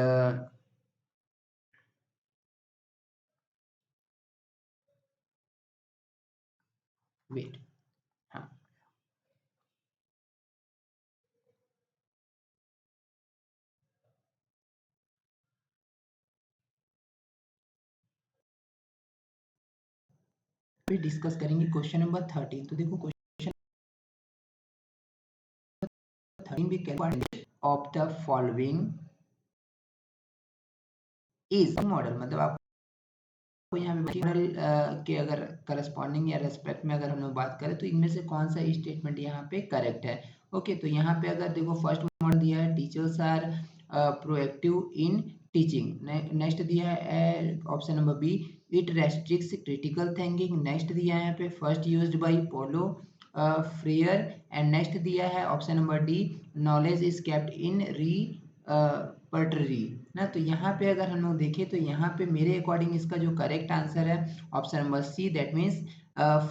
वेट, हाँ फिर डिस्कस करेंगे क्वेश्चन नंबर 13। तो देखो क्वेश्चन 13 भी calculate of the following is model, मतलब आपको यहाँ पे मॉडल के अगर करस्पॉन्डिंग या रेस्पेक्ट में अगर हम लोग बात करें तो इनमें से कौन सा स्टेटमेंट यहाँ पे करेक्ट है। ओके, तो यहाँ पे अगर देखो फर्स्ट मॉडल दिया है teachers are proactive in teaching, next दिया है option number B it restricts critical thinking, next दिया है यहाँ पे first used by Paulo Freire, and next दिया है option number D knowledge is kept in repertory ना। तो यहाँ पे अगर हम लोग देखें तो यहाँ पे मेरे अकॉर्डिंग इसका जो करेक्ट आंसर है option number C, that means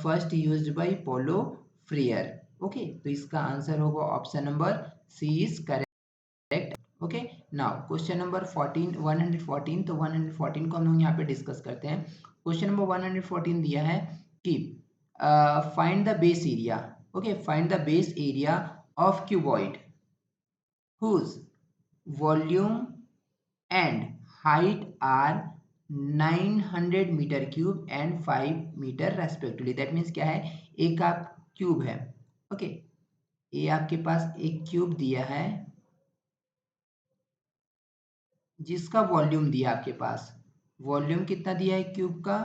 first used by Paulo Freire. Okay, तो इसका आंसर होगा option number C is correct. Okay, now question number 14 114, तो 114 को हम लोग यहाँ पे डिस्कस करते हैं। क्वेश्चन नंबर 114 दिया है कि find the base area, okay find the base area of cuboid whose volume and height are 900 metre cube and 5 metre respectively, that means क्या है एक आप क्यूब है। ओके, ये आपके पास एक क्यूब दिया है जिसका वॉल्यूम दिया आपके पास, वॉल्यूम कितना दिया है क्यूब का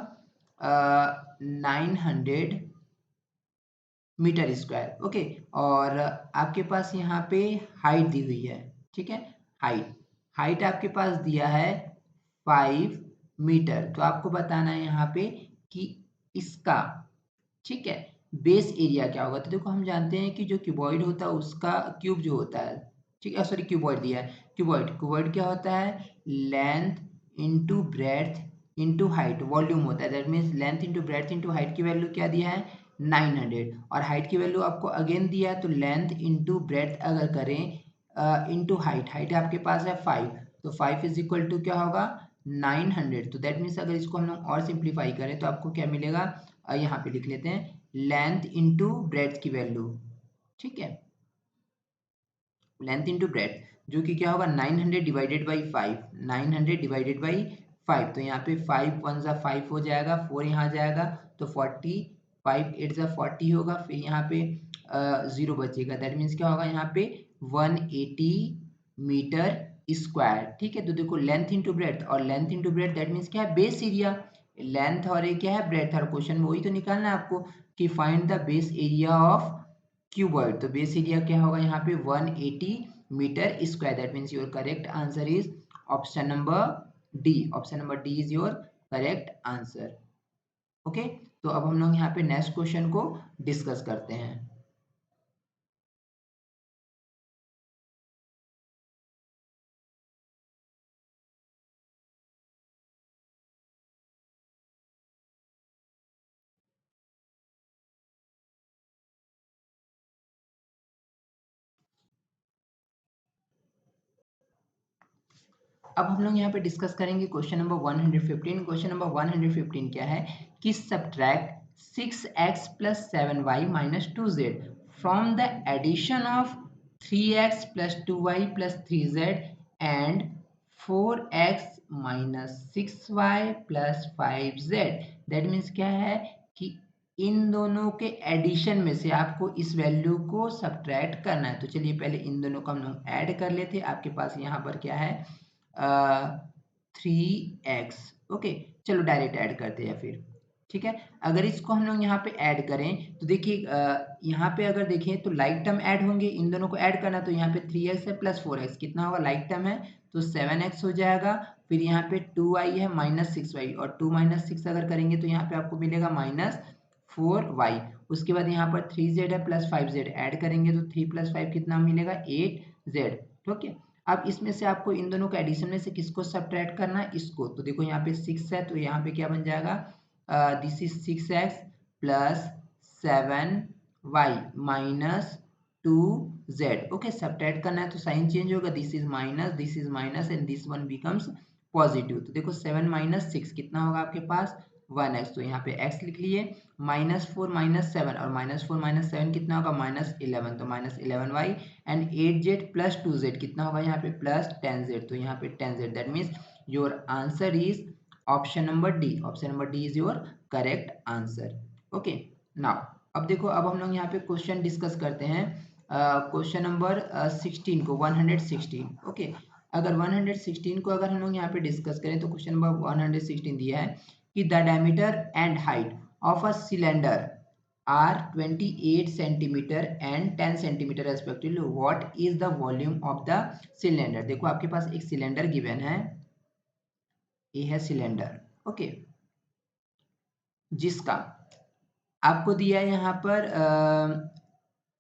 900 मीटर स्क्वायर। ओके, और आपके पास यहाँ पे हाइट दी हुई है। ठीक है, हाइट हाइट आपके पास दिया है 5 मीटर। तो आपको बताना है यहाँ पे कि इसका, ठीक है, बेस एरिया क्या होगा? तो देखो हम जानते हैं कि जो क्यूबॉइड होता है उसका क्यूब जो होता है, ठीक है, सॉरी क्यूबॉइड दिया है, क्यूबॉइड क्या होता है? Length into breadth into height volume होता है। That means length into breadth into height की वैल्यू क्या दिया है? 900, और हाइट की वैल्यू आपको अगेन दिया है, तो लेंथ इंटू ब्रेड्थ अगर करें इंटू हाइट आपके पास है 5, तो 5 इज इक्वल टू क्या होगा? 900। तो दैट मीन्स अगर इसको हम लोग और सिंप्लीफाई करें तो आपको क्या मिलेगा? यहाँ पे लिख लेते हैं लेंथ इंटू ब्रेड्थ की वैल्यू, ठीक है, लेंथ इंटू ब्रेड्थ जो कि क्या होगा? 900 डिवाइडेड बाई 5, 900 डिवाइडेड बाई 5, तो यहाँ पे 5 1 जा 5 हो जाएगा, 4 यहाँ जाएगा तो 40, 5 8 जा 40 होगा, फिर यहाँ पे 0 बचेगा। दैट मीन्स क्या होगा? यहाँ पे 180 मीटर स्क्वायर, ठीक है। तो देखो लेंथ इंटू ब्रेड्थ, और length into breadth that means क्या है? Base area. लेंथ और ये क्या है? ब्रेड्थ। और क्वेश्चन में वही तो निकालना है आपको कि find the base area of cuboid. तो बेस एरिया क्या होगा यहाँ पे? 180 metre square. That means your correct answer is option number D. Option number D is your correct answer. Okay, तो अब हम लोग यहाँ पे नेक्स्ट क्वेश्चन को डिस्कस करते हैं। अब हम लोग यहाँ पे डिस्कस करेंगे क्वेश्चन नंबर 115। क्वेश्चन नंबर 115 क्या है कि subtract 6x plus 7y minus 2z from the addition of 3x plus 2y plus 3z and 4x minus 6y plus 5z। That means क्या है कि इन दोनों के एडिशन में से आपको इस वैल्यू को सब्ट्रैक्ट करना है। तो चलिए पहले इन दोनों को हम लोग ऐड कर लेते हैं। आपके पास यहाँ पर क्या है? 3x। ओके, चलो डायरेक्ट ऐड करते हैं फिर, ठीक है। अगर इसको हम लोग यहाँ पे ऐड करें तो देखिए यहाँ पे अगर देखें तो लाइक टर्म ऐड होंगे, इन दोनों को ऐड करना, तो यहाँ पे 3x है प्लस 4x कितना होगा? लाइक टर्म है तो 7x हो जाएगा। फिर यहाँ पे 2y है माइनस 6y, और 2 माइनस 6 अगर करेंगे तो यहाँ पे आपको मिलेगा माइनस 4y। उसके बाद यहाँ पर 3z है प्लस 5z ऐड करेंगे तो 3 प्लस 5 कितना मिलेगा? 8z, ठीक है। अब इसमें से आपको इन दोनों के एडिशन में से किसको सब्ट्रैक्ट करना है? इसको। तो देखो यहाँ पे 6 है तो यहाँ पे क्या बन जाएगा? This is 6x plus 7y minus 2z। Okay, subtract करना है तो साइन चेंज होगा, this is minus and this one becomes positive. तो देखो 7 माइनस 6 कितना होगा आपके पास? 1x, तो यहाँ पे x लिख लिए, माइनस 4 माइनस 7, और माइनस 4 माइनस 7 कितना होगा? माइनस 11, तो minus 11y and 8z plus 2z कितना होगा यहाँ पे? प्लस 10z, तो यहाँ पे 10z। That means your answer is option number D. Option number D is your correct answer. Okay, now अब देखो, अब हम लोग यहाँ पे क्वेश्चन डिस्कस करते हैं क्वेश्चन नंबर 16 को, 116। ओके, अगर 116 को अगर हम लोग यहाँ पे डिस्कस करें तो क्वेश्चन नंबर 116 दिया है कि the diameter and height of a cylinder are 28 centimeter and 10 centimeter respectively. What is the volume of the cylinder? देखो आपके पास एक सिलेंडर गिवन है, ये है सिलेंडर, ओके, जिसका आपको दिया है यहाँ पर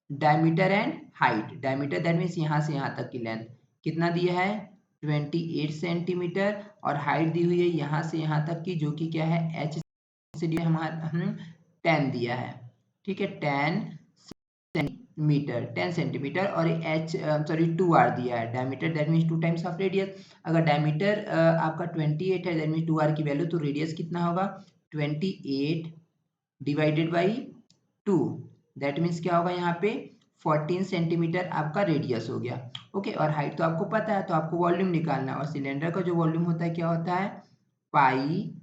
diameter and height. Diameter that means यहाँ से यहाँ तक की लेंथ कितना दिया है? 28 सेंटीमीटर, और हाइट दी हुई है यहाँ से यहाँ तक की, जो कि क्या है? h से दिया हमारा 10 दिया है, ठीक है, 10 सेंटीमीटर, और एच सॉरी 2r दिया है। Diameter that means 2 times of radius. अगर डायमीटर आपका 28 है दैट मीन्स 2r की वैल्यू, तो रेडियस कितना होगा? 28 डिवाइडेड बाई 2, दैट मीन्स क्या होगा यहाँ पे? 14 सेंटीमीटर आपका रेडियस हो गया। ओके, और हाइट तो आपको पता है, तो आपको वॉल्यूम निकालना है, और सिलेंडर का जो वॉल्यूम होता है क्या होता है? Pi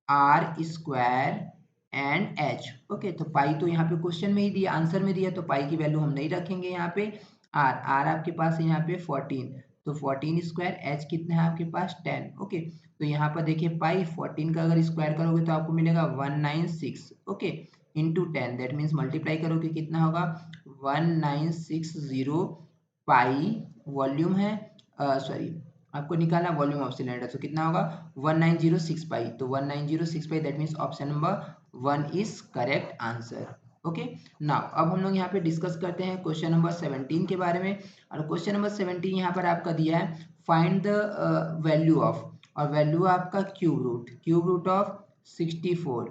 r square and H. Okay, तो पाई तो यहाँ पे क्वेश्चन में ही दिया, आंसर में दिया, तो पाई की वैल्यू हम नहीं रखेंगे यहाँ पे। आर आर आपके पास है यहाँ पे 14, तो 14 स्क्वायर, एच कितना है आपके पास? 10। ओके, तो यहाँ पर देखिए पाई 14 का अगर स्क्वायर करोगे तो आपको मिलेगा 196, okay, into 10, that means multiply करोगे कितना होगा? 1960 पाई वॉल्यूम है, सॉरी आपको निकालना वॉल्यूम ऑफ सिलेंडर, तो कितना होगा? 1906 पाई, तो 1906 pi, that means option number 1 is correct answer. Okay now अब हम लोग यहाँ पे डिस्कस करते हैं क्वेश्चन नंबर 17 के बारे में। और क्वेश्चन नंबर 17 यहाँ पर आपका दिया है फाइंड द वैल्यू ऑफ, और वैल्यू आपका क्यूब रूट ऑफ 64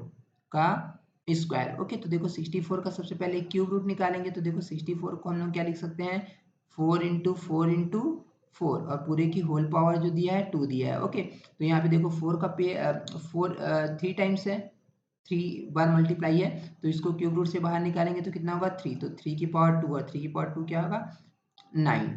का स्क्वायर। ओके तो देखो 64 का सबसे पहले क्यूब रूट निकालेंगे, तो देखो 64 को हम लोग क्या लिख सकते हैं 4 और पूरे की होल पावर जो दिया है 2 दिया है। ओके तो यहाँ पे देखो 4 का पे 4 3 टाइम्स है, 3 बार मल्टीप्लाई है, तो इसको क्यूब रूट से बाहर निकालेंगे तो कितना होगा 3, तो 3 की पावर 2 और 3 की पावर 2 क्या होगा 9।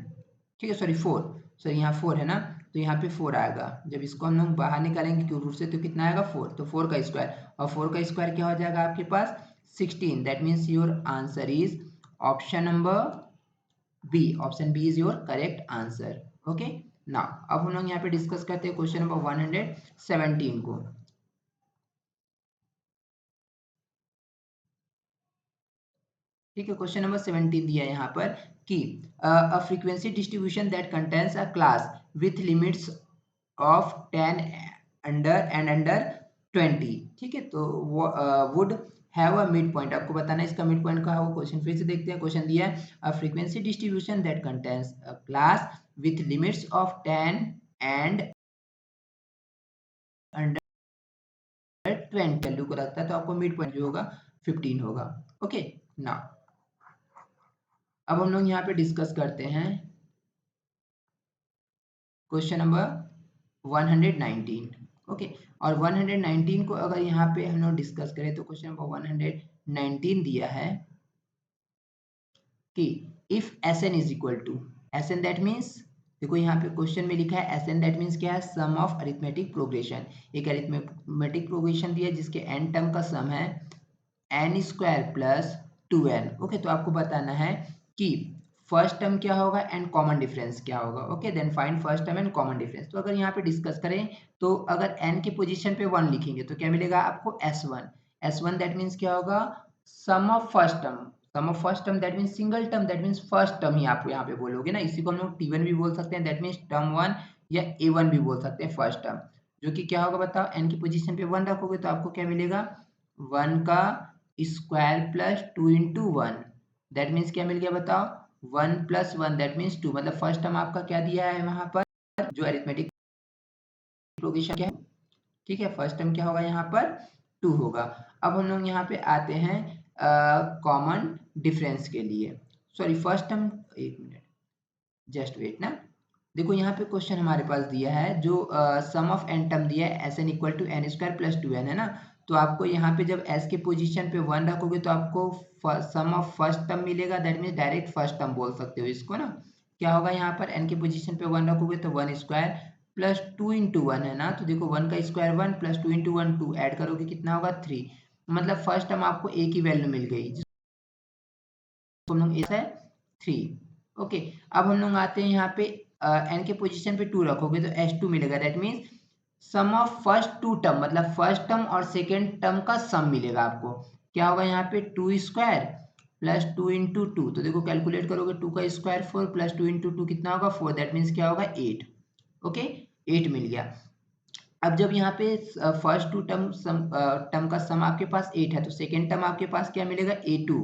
ठीक है सॉरी 4, सॉरी यहाँ 4 है ना, तो यहाँ पे 4 आएगा। जब इसको हम लोग बाहर निकालेंगे क्यूब रूट से तो कितना आएगा 4, तो 4 का स्क्वायर, और 4 का स्क्वायर क्या हो जाएगा आपके पास 16। That means your answer is option number B, option B is your correct answer. Okay now अब हम लोग यहाँ पे डिस्कस करते हैं क्वेश्चन नंबर 117 को। ठीक है क्वेश्चन नंबर 17 दिया है यहाँ पर कि a frequency distribution that contains a class with limits of 10 under 20। ठीक है तो would have a mid point, आपको बताना है इसका मिड पॉइंट कहाँ होगा। क्वेश्चन फिर से देखते हैं, क्वेश्चन दिया है a frequency distribution that contains a class with limits of 10 and under 20 value को रखता है, तो आपको मिड पॉइंट जो होगा 15 होगा। ओके नाउ अब हम लोग यहाँ पे डिस्कस करते हैं क्वेश्चन नंबर 119। ओके और 119 को अगर यहाँ पे हम लोग डिस्कस करें तो क्वेश्चन नंबर 119 दिया है कि if S N is equal to S N, that means देखो यहाँ पे क्वेश्चन में लिखा है एस एन, दैट मीन्स क्या है सम ऑफ अरिथमेटिक प्रोग्रेशन। एक अरिथमेटिक प्रोग्रेशन दिया है जिसके एन टर्म का सम है N square plus 2n। Okay तो आपको बताना है कि फर्स्ट टर्म क्या होगा एंड कॉमन डिफरेंस क्या होगा। Okay then find first term and common difference. तो अगर यहाँ पे डिस्कस करें तो अगर n की पोजीशन पे 1 लिखेंगे तो क्या मिलेगा आपको s1। s1 दैट मीन्स क्या होगा sum of first term, sum of first term that means single term, that means first term ही आप यहाँ पे बोलोगे ना, इसी को हम लोग t1 भी बोल सकते हैं, दैट मीन्स टर्म 1 या a1 भी बोल सकते हैं फर्स्ट टर्म, जो कि क्या होगा बताओ n की पोजीशन पे 1 रखोगे तो आपको क्या मिलेगा 1 का square plus 2 into 1, that means क्या मिल गया बताओ 1 प्लस 1 दैट मीन्स 2। मतलब फर्स्ट टर्म आपका क्या दिया है वहां पर जो अरिथमेटिक प्रोग्रेशन क्या है। ठीक है फर्स्ट टर्म क्या होगा यहाँ पर 2 होगा। अब हम लोग यहाँ पे आते हैं कॉमन डिफरेंस के लिए, सॉरी फर्स्ट टर्म, एक मिनट जस्ट वेट ना। देखो यहाँ पे क्वेश्चन हमारे पास दिया है जो सम ऑफ एन टर्म दिया है S N equal to N square plus 2n है ना, तो आपको यहाँ पे जब s के पोजीशन पे 1 रखोगे तो आपको सम ऑफ फर्स्ट टर्म मिलेगा, that means direct first term बोल सकते हो इसको ना। क्या होगा यहाँ पर n के पोजीशन पे 1 रखोगे तो 1 स्क्वायर प्लस 2 इंटू 1 है ना, तो देखो 1 का स्क्वायर 1 प्लस 2 इंटू 1 2 ऐड करोगे कितना होगा 3। मतलब फर्स्ट टर्म आपको एक ही वैल्यू मिल गई जिसको हम लोग ऐसा है 3। ओके अब हम लोग आते हैं यहाँ पे n के पोजीशन पे 2 रखोगे तो s2 मिलेगा, that means sum of first two term, मतलब फर्स्ट टर्म और सेकेंड टर्म का सम मिलेगा आपको। क्या होगा यहाँ पे 2 स्क्वायर प्लस 2 इंटू 2, तो देखो कैलकुलेट करोगे 2 का स्क्वायर 4 प्लस 2 इंटू 2 कितना होगा 4, दैट मीन्स क्या होगा 8। ओके 8 मिल गया। अब जब यहाँ पे फर्स्ट टू टर्म का सम आपके पास 8 है तो सेकेंड टर्म आपके पास क्या मिलेगा a2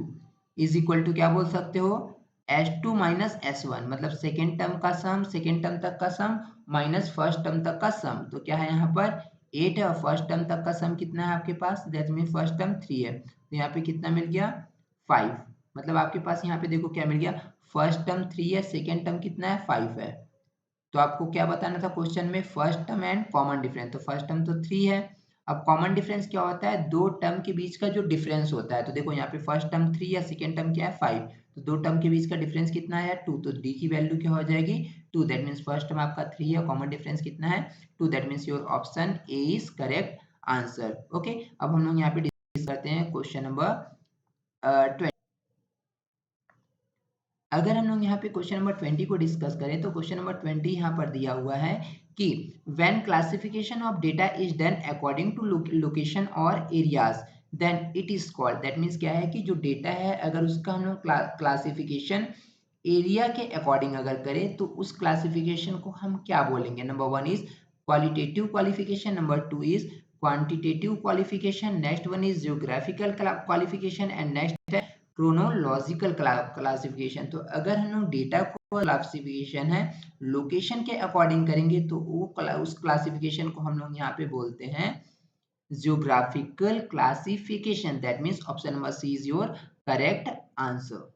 इज इक्वल टू क्या बोल सकते हो s2 माइनस s1, मतलब सेकेंड टर्म का सम सेकेंड टर्म तक का सम माइनस फर्स्ट टर्म तक का सम, तो क्या है यहाँ पर 8 है और फर्स्ट टर्म तक का सम कितना है आपके पास दैट मीन फर्स्ट टर्म 3 है, तो यहाँ पे कितना मिल गया 5। मतलब आपके पास यहाँ पे देखो क्या मिल गया फर्स्ट टर्म 3 है सेकेंड टर्म कितना है 5 है। तो आपको क्या बताना था क्वेश्चन में first term and common difference, तो फर्स्ट टर्म तो 3 है। अब कॉमन डिफरेंस क्या होता है दो टर्म के बीच का जो डिफरेंस होता है, तो देखो यहाँ पे फर्स्ट टर्म 3 या सेकेंड टर्म क्या है 5, तो दो टर्म के बीच का डिफरेंस कितना है 2, तो डी की वैल्यू क्या हो जाएगी 2, दैट मीन्स फर्स्ट टर्म आपका 3 है कॉमन डिफरेंस कितना है 2, that means your option A is correct answer. Okay अब हम लोग यहाँ पे डिस्कस करते हैं क्वेश्चन नंबर 20। अगर हम लोग यहाँ पे क्वेश्चन नंबर 20 को डिस्कस करें तो क्वेश्चन नंबर 20 यहाँ पर दिया हुआ है कि when classification of data is done according to location और areas then it is called, that means क्या है कि जो डेटा है अगर उसका हम लोग क्लासिफिकेशन एरिया के अकॉर्डिंग अगर करें तो उस क्लासिफिकेशन को हम क्या बोलेंगे। Number 1 is qualitative qualification, number 2 is quantitative qualification, next one is geographical qualification and next है क्रोनोलॉजिकल क्लासिफिकेशन। तो अगर हम लोग डेटा को क्लासिफिकेशन है लोकेशन के अकॉर्डिंग करेंगे तो वो उस क्लासिफिकेशन को हम लोग यहाँ पे बोलते हैं geographical classification. That means option number C is your correct answer.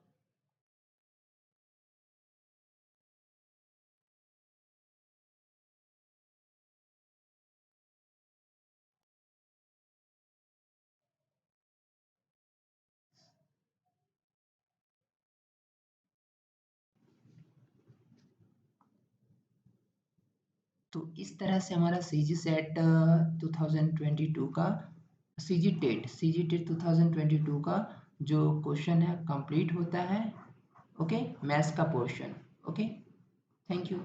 तो इस तरह से हमारा सी जी सेट 2022 का सी जी टेट 2022 का जो क्वेश्चन है कंप्लीट होता है। ओके, मैथ्स का पोर्शन। Okay, thank you.